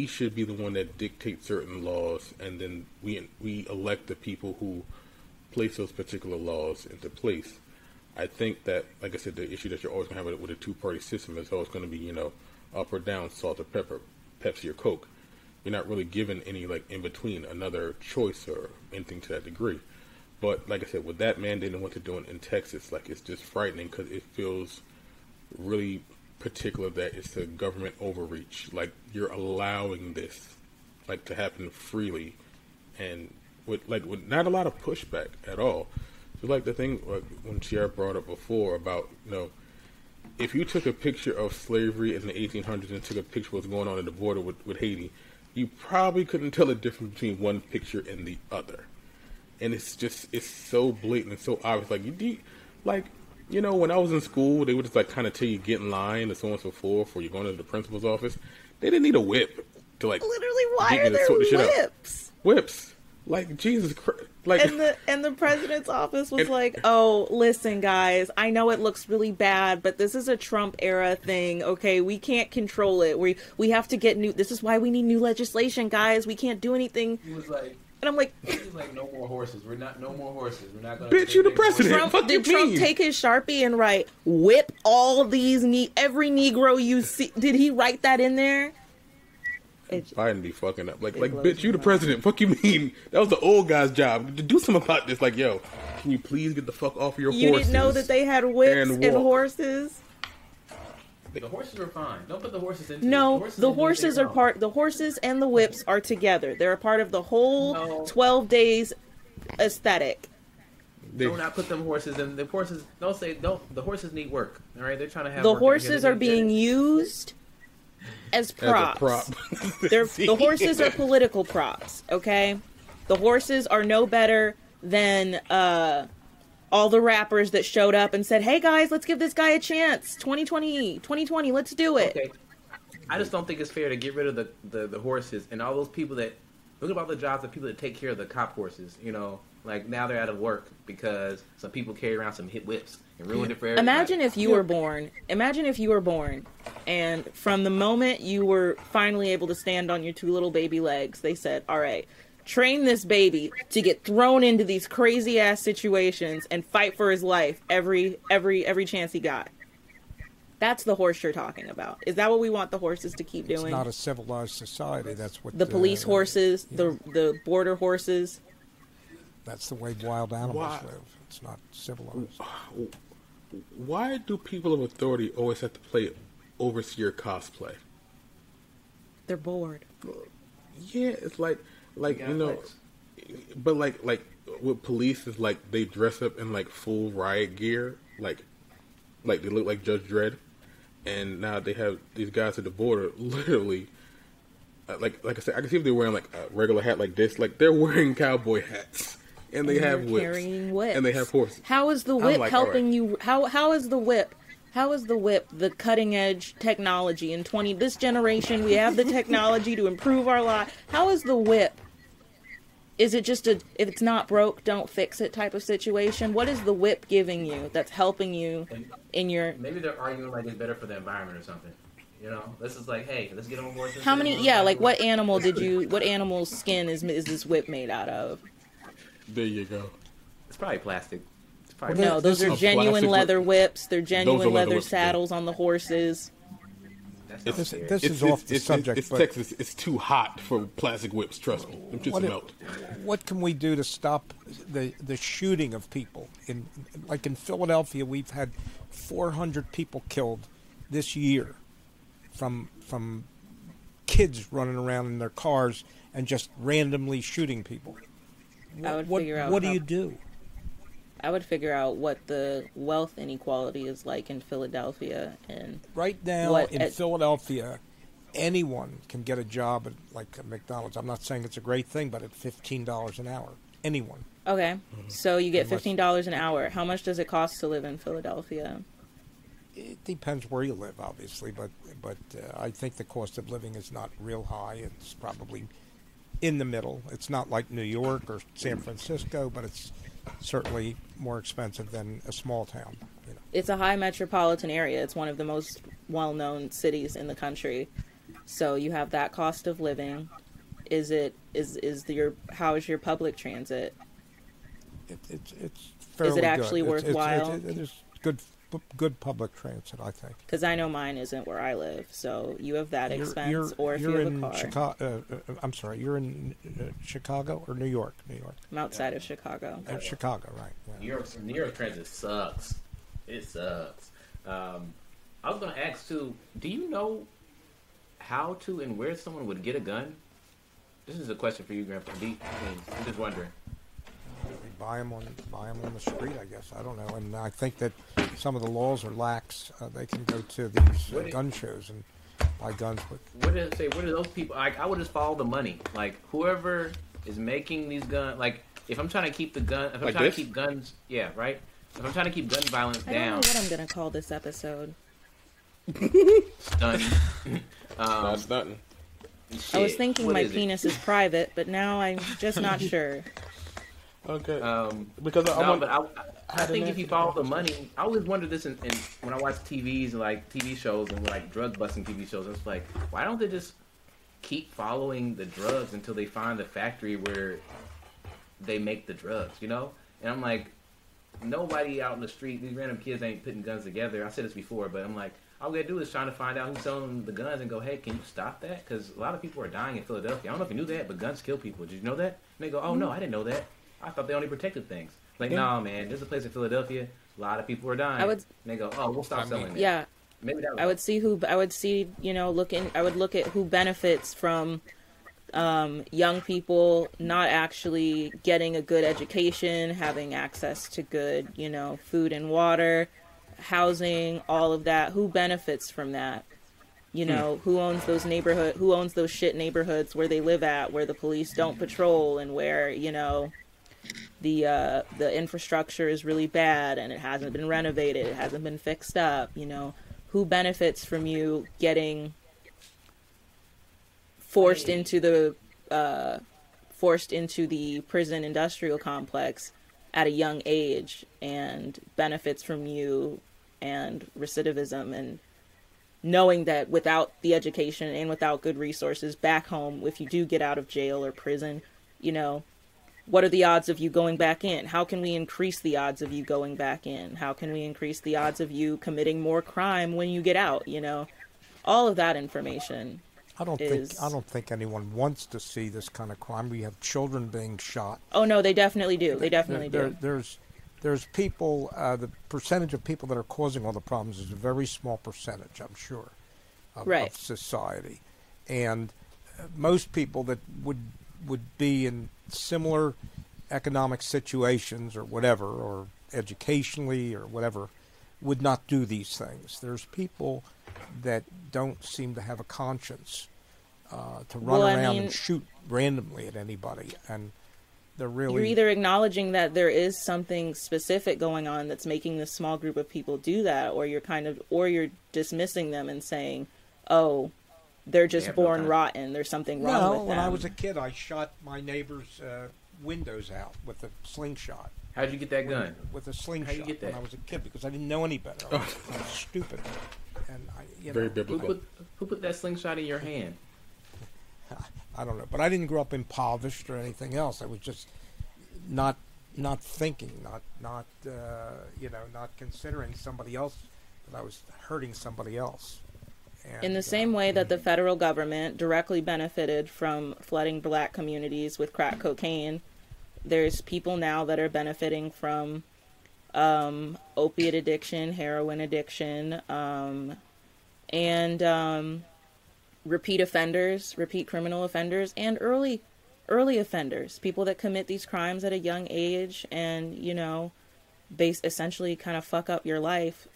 should be the one that dictates certain laws, and then we elect the people who place those particular laws into place. I think that, like I said, the issue that you're always going to have with a two-party system is always going to be, you know, up or down, salt or pepper, Pepsi or Coke. you're not really given any like in between another choice or anything to that degree. But like I said, with that mandate and what they're doing in Texas, like it's just frightening because it feels really particular that it's a government overreach. Like you're allowing this like to happen freely and with not a lot of pushback at all. So like the thing like, when Sierra brought up before about, you know, if you took a picture of slavery in the 1800s and took a picture of what's going on at the border with Haiti, you probably couldn't tell the difference between one picture and the other. And it's so blatant and so obvious. Like, you know, when I was in school, they would just, like, kind of tell you get in line and so on and so forth, or you're going to the principal's office. They didn't need a whip to, like, literally, why get are you to there sort the shit out. whips? Whips. Like, Jesus Christ. Like, And the president's office was like, oh, listen, guys, I know it looks really bad, but this is a Trump era thing, okay? We can't control it. We have to get this is why we need new legislation, guys. We can't do anything. He was like, and I'm like, no more horses. No more horses. We're not going to... Bitch, you the president. Did Trump take his Sharpie and write, whip all these, every Negro you see? Did he write that in there? Biden be fucking up. Like, bitch, you the president. Fuck you mean? That was the old guy's job. To do something about this. Like, yo, can you please get the fuck off of your horses? You didn't know that they had whips and horses? The horses are fine. Don't put the horses into the horses are part. The horses and the whips are together. They're a part of the whole 12 days aesthetic. Do not put them horses in. The horses the horses need work. All right, they're trying to have. The horses are being used as props. The horses are political props. Okay, the horses are no better than all the rappers that showed up and said, hey guys, let's give this guy a chance. 2020, let's do it. Okay. I just don't think it's fair to get rid of the horses and all those people that look about the jobs of people that take care of the cop horses, you know, like now they're out of work because some people carry around some hit whips and ruined it for everybody. Imagine if you were born and from the moment you were finally able to stand on your two little baby legs, they said, all right, train this baby to get thrown into these crazy ass situations and fight for his life every chance he got. That's the horse you're talking about. Is that what we want the horses to keep doing? It's not a civilized society. That's what the police horses, the border horses. That's the way wild animals live. It's not civilized. Why do people of authority always have to play overseer cosplay? They're bored. Yeah, it's like you know, but like with police is like they dress up in like full riot gear, like they look like Judge Dredd, and now they have these guys at the border literally, like I said, I can see if they're wearing like a regular hat like this, like they're wearing cowboy hats, and they have whips, carrying whips, and they have horses. How is the whip helping you? How is the whip? How is the whip the cutting edge technology in this generation? We have the technology to improve our life. How is the whip? Is it just if it's not broke, don't fix it type of situation? What is the whip giving you that's helping you in your... Maybe they're arguing like it's better for the environment or something. You know, this is like, hey, let's get on board. How many, like what animal's skin is this whip made out of? There you go. It's probably plastic. No, those are genuine leather whips. They're genuine leather saddles on the horses. This is off the subject. It's Texas. It's too hot for plastic whips. Trust me, them just melt. What can we do to stop the shooting of people? In Philadelphia, we've had 400 people killed this year from kids running around in their cars and just randomly shooting people. What do you do? I would figure out what the wealth inequality is like in Philadelphia. And right now in Philadelphia, anyone can get a job at like McDonald's. I'm not saying it's a great thing, but at $15 an hour, anyone. Okay, so you get $15 an hour. How much does it cost to live in Philadelphia? It depends where you live, obviously, but I think the cost of living is not real high. It's probably in the middle. It's not like New York or San Francisco, but it's certainly more expensive than a small town. You know. It's a high metropolitan area. It's one of the most well-known cities in the country. So you have that cost of living. How is your public transit? It's fairly Is it actually good. worthwhile? There's good good public transit, I think. Because I know mine isn't where I live, so you have that expense, or if you have a car. Chicago, I'm sorry, you're in Chicago or New York? New York. I'm outside of Chicago. Chicago, right. Yeah. New York transit sucks. It sucks. I was going to ask, too, do you know how to and where someone would get a gun? This is a question for you, Grandpa. I'm just wondering. Buy them on the street, I guess. I don't know. And I think that some of the laws are lax. They can go to these gun shows and buy guns. What did it say? What are those people? Like, I would just follow the money. Like, whoever is making these guns, like, if I'm trying to keep the gun, if I'm like trying this? to keep guns, yeah, right? If I'm trying to keep gun violence I don't know down. what I'm going to call this episode. Stunning. Not stunting. I was thinking What my is it? penis is private, but now I'm just not sure. Okay. Because I I think if you follow the money, I always wonder this in when I watch TVs and like TV shows and like drug busting TV shows. It's like, why don't they just keep following the drugs until they find the factory where they make the drugs, you know? And I'm like, nobody out in the street, these random kids ain't putting guns together. I said this before, but I'm like, all we gotta do is trying to find out who's selling the guns and go, hey, can you stop that? Because a lot of people are dying in Philadelphia. I don't know if you knew that, but guns kill people. Did you know that? And they go, oh, no, I didn't know that. I thought they only protected things. Like, nah, man, there's a place in Philadelphia. A lot of people are dying. And they go, oh, we'll stop selling that. Yeah. Maybe that I would see, you know, I would look at who benefits from young people not actually getting a good education, having access to good, you know, food and water, housing, all of that. Who benefits from that? You know, who owns those shit neighborhoods where they live at, where the police don't patrol, and where, you know, the infrastructure is really bad and it hasn't been renovated, it hasn't been fixed up, you know. Who benefits from you getting forced into the prison industrial complex at a young age, and benefits from you and recidivism, and knowing that without the education and without good resources back home, if you do get out of jail or prison, you know, what are the odds of you going back in? How can we increase the odds of you going back in? How can we increase the odds of you committing more crime when you get out? You know, all of that information. I don't think anyone wants to see this kind of crime. We have children being shot. Oh no, they definitely do. They definitely do. There's people. The percentage of people that are causing all the problems is a very small percentage, I'm sure, of society, and most people that would be in similar economic situations or whatever, or educationally or whatever, would not do these things. There's people that don't seem to have a conscience to run around and shoot randomly at anybody, and they're really... You're either acknowledging that there is something specific going on that's making this small group of people do that, or you're dismissing them and saying, oh, they're just born rotten, there's something wrong with them. When I was a kid, I shot my neighbor's windows out with a slingshot. How'd you get that gun? With a slingshot. How'd you get that? When I was a kid, because I didn't know any better. I was stupid. And Very biblical. Who put that slingshot in your hand? I don't know, but I didn't grow up impoverished or anything else. I was just not thinking, not considering somebody else, that I was hurting somebody else. And, in the same way that the federal government directly benefited from flooding black communities with crack cocaine, there's people now that are benefiting from opiate addiction, heroin addiction, and repeat criminal offenders, and early offenders, people that commit these crimes at a young age and, you know, essentially kind of fuck up your life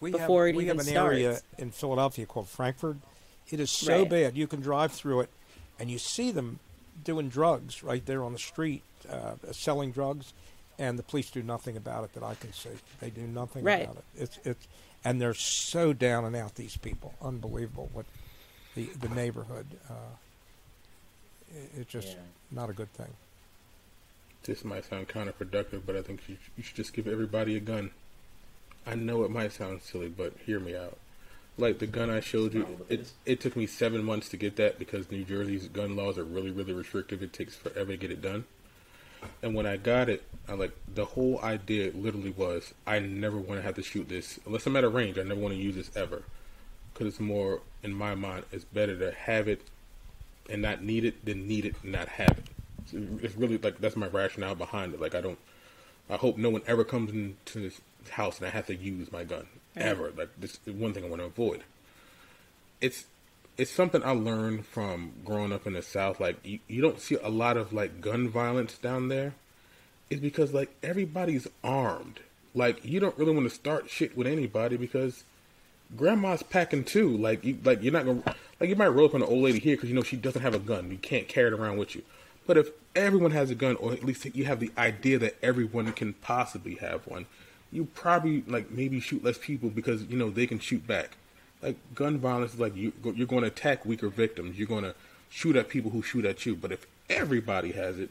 before it even starts. We have an area in Philadelphia called Frankfurt. It is so bad. You can drive through it and you see them doing drugs right there on the street, selling drugs, and the police do nothing about it that I can see. They do nothing about it. And they're so down and out, these people. Unbelievable what the neighborhood. It's just not a good thing. This might sound counterproductive, but I think you should just give everybody a gun. I know it might sound silly, but hear me out. Like the gun I showed you, it took me 7 months to get that because New Jersey's gun laws are really, really restrictive. It takes forever to get it done. And when I got it, the whole idea literally was, I never want to have to shoot this unless I'm at a range. I never want to use this ever, because it's more, in my mind, it's better to have it and not need it than need it and not have it. So it's really that's my rationale behind it. I hope no one ever comes into this house and I have to use my gun ever. This is one thing I want to avoid. It's something I learned from growing up in the South. You don't see a lot of gun violence down there. It's because everybody's armed. You don't really want to start shit with anybody because grandma's packing too. You're not gonna you might roll up on an old lady here because she doesn't have a gun. You can't carry it around with you. But if everyone has a gun, or at least you have the idea that everyone can possibly have one, you probably maybe shoot less people because they can shoot back. Gun violence is you're going to attack weaker victims. You're going to shoot at people who shoot at you. But if everybody has it,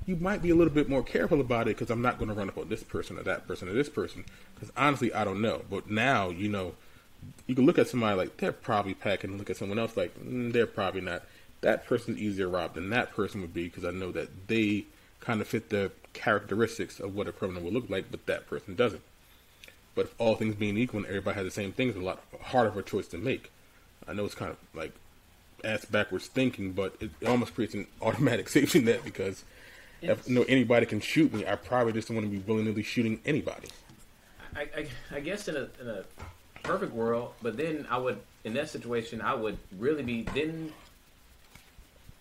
you might be a little bit more careful about it because I'm not going to run up on this person or that person or this person because honestly I don't know. But now you can look at somebody they're probably packing and look at someone else they're probably not. That person's easier robbed than that person would be because I know that they kind of fit the characteristics of what a criminal would look like, but that person doesn't. But if all things being equal and everybody has the same things, it's a lot harder of a choice to make. I know it's kind of ass backwards thinking, but it almost creates an automatic safety net because if anybody can shoot me, I probably just don't want to be willy-nilly shooting anybody. I guess in a perfect world, but then in that situation, I would really be, then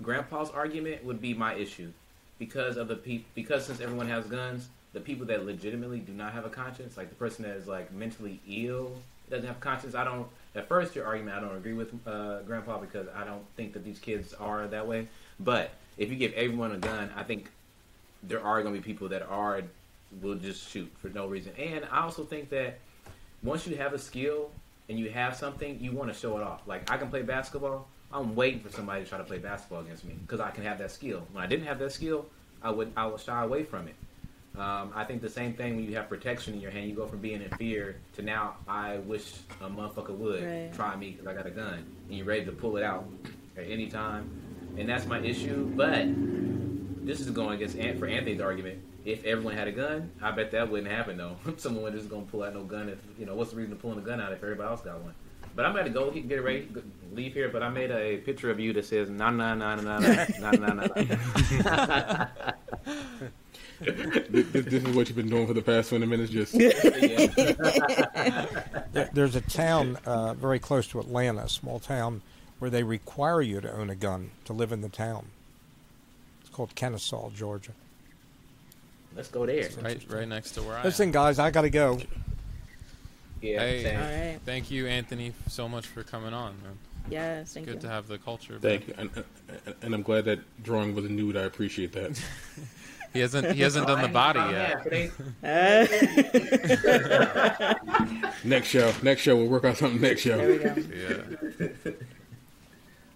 Grandpa's argument would be my issue because since everyone has guns, the people that legitimately do not have a conscience, the person that is mentally ill, doesn't have a conscience. At first your argument, I don't agree with Grandpa because I don't think that these kids are that way. But if you give everyone a gun, I think there are going to be people that will just shoot for no reason. And I also think that once you have a skill and you have something, you want to show it off. I can play basketball. I'm waiting for somebody to try to play basketball against me because I can have that skill. When I didn't have that skill, I would shy away from it. I think the same thing when you have protection in your hand, you go from being in fear to now I wish a motherfucker would try me because I got a gun. And you're ready to pull it out at any time. And that's my issue. But this is going against for Anthony's argument. If everyone had a gun, I bet that wouldn't happen though. Someone was just going to pull out no gun. What's the reason of pulling a gun out if everybody else got one? But I'm going to go get ready, leave here. But I made a picture of you that says nah. This is what you've been doing for the past 20 minutes, just. There's a town very close to Atlanta, a small town, where they require you to own a gun to live in the town. It's called Kennesaw, Georgia. Let's go there. Right next to where I am. Listen, guys, I got to go. Yeah. Hey, all right. Thank you, Anthony, so much for coming on, man. Yes, thank you. Good to have the culture. Thank you, and I'm glad that drawing was a nude. I appreciate that. He hasn't done the body yet. Next show, we'll work on something next show. There we go. Yeah.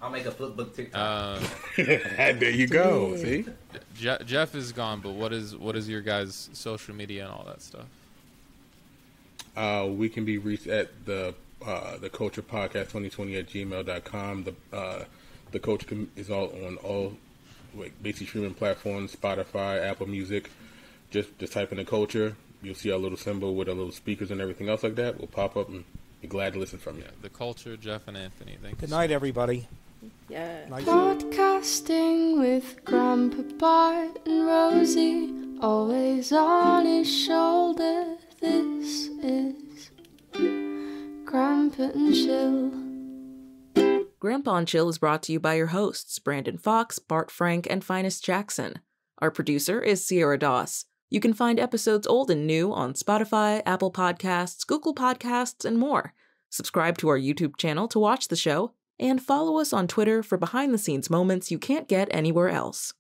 I'll make a flipbook TikTok. There you go. See, Jeff is gone, but what is your guys' social media and all that stuff? We can be reached at the Culture Podcast 2020 at gmail.com. The Culture is on all basic streaming platforms, Spotify, Apple Music. Just type in the Culture. You'll see our little symbol with our little speakers and everything else like that. We'll pop up and be glad to listen from you. Yeah, the Culture, Jeff and Anthony. Thank you. Good night, everybody. Yeah. Nice. Podcasting with Grandpa Bart and Rosie, always on his shoulder. This is Grandpa and Chill. Grandpa and Chill is brought to you by your hosts, Brandon Fox, Bart Frank, and Phines Jackson. Our producer is Sierra Doss. You can find episodes old and new on Spotify, Apple Podcasts, Google Podcasts, and more. Subscribe to our YouTube channel to watch the show, and follow us on Twitter for behind-the-scenes moments you can't get anywhere else.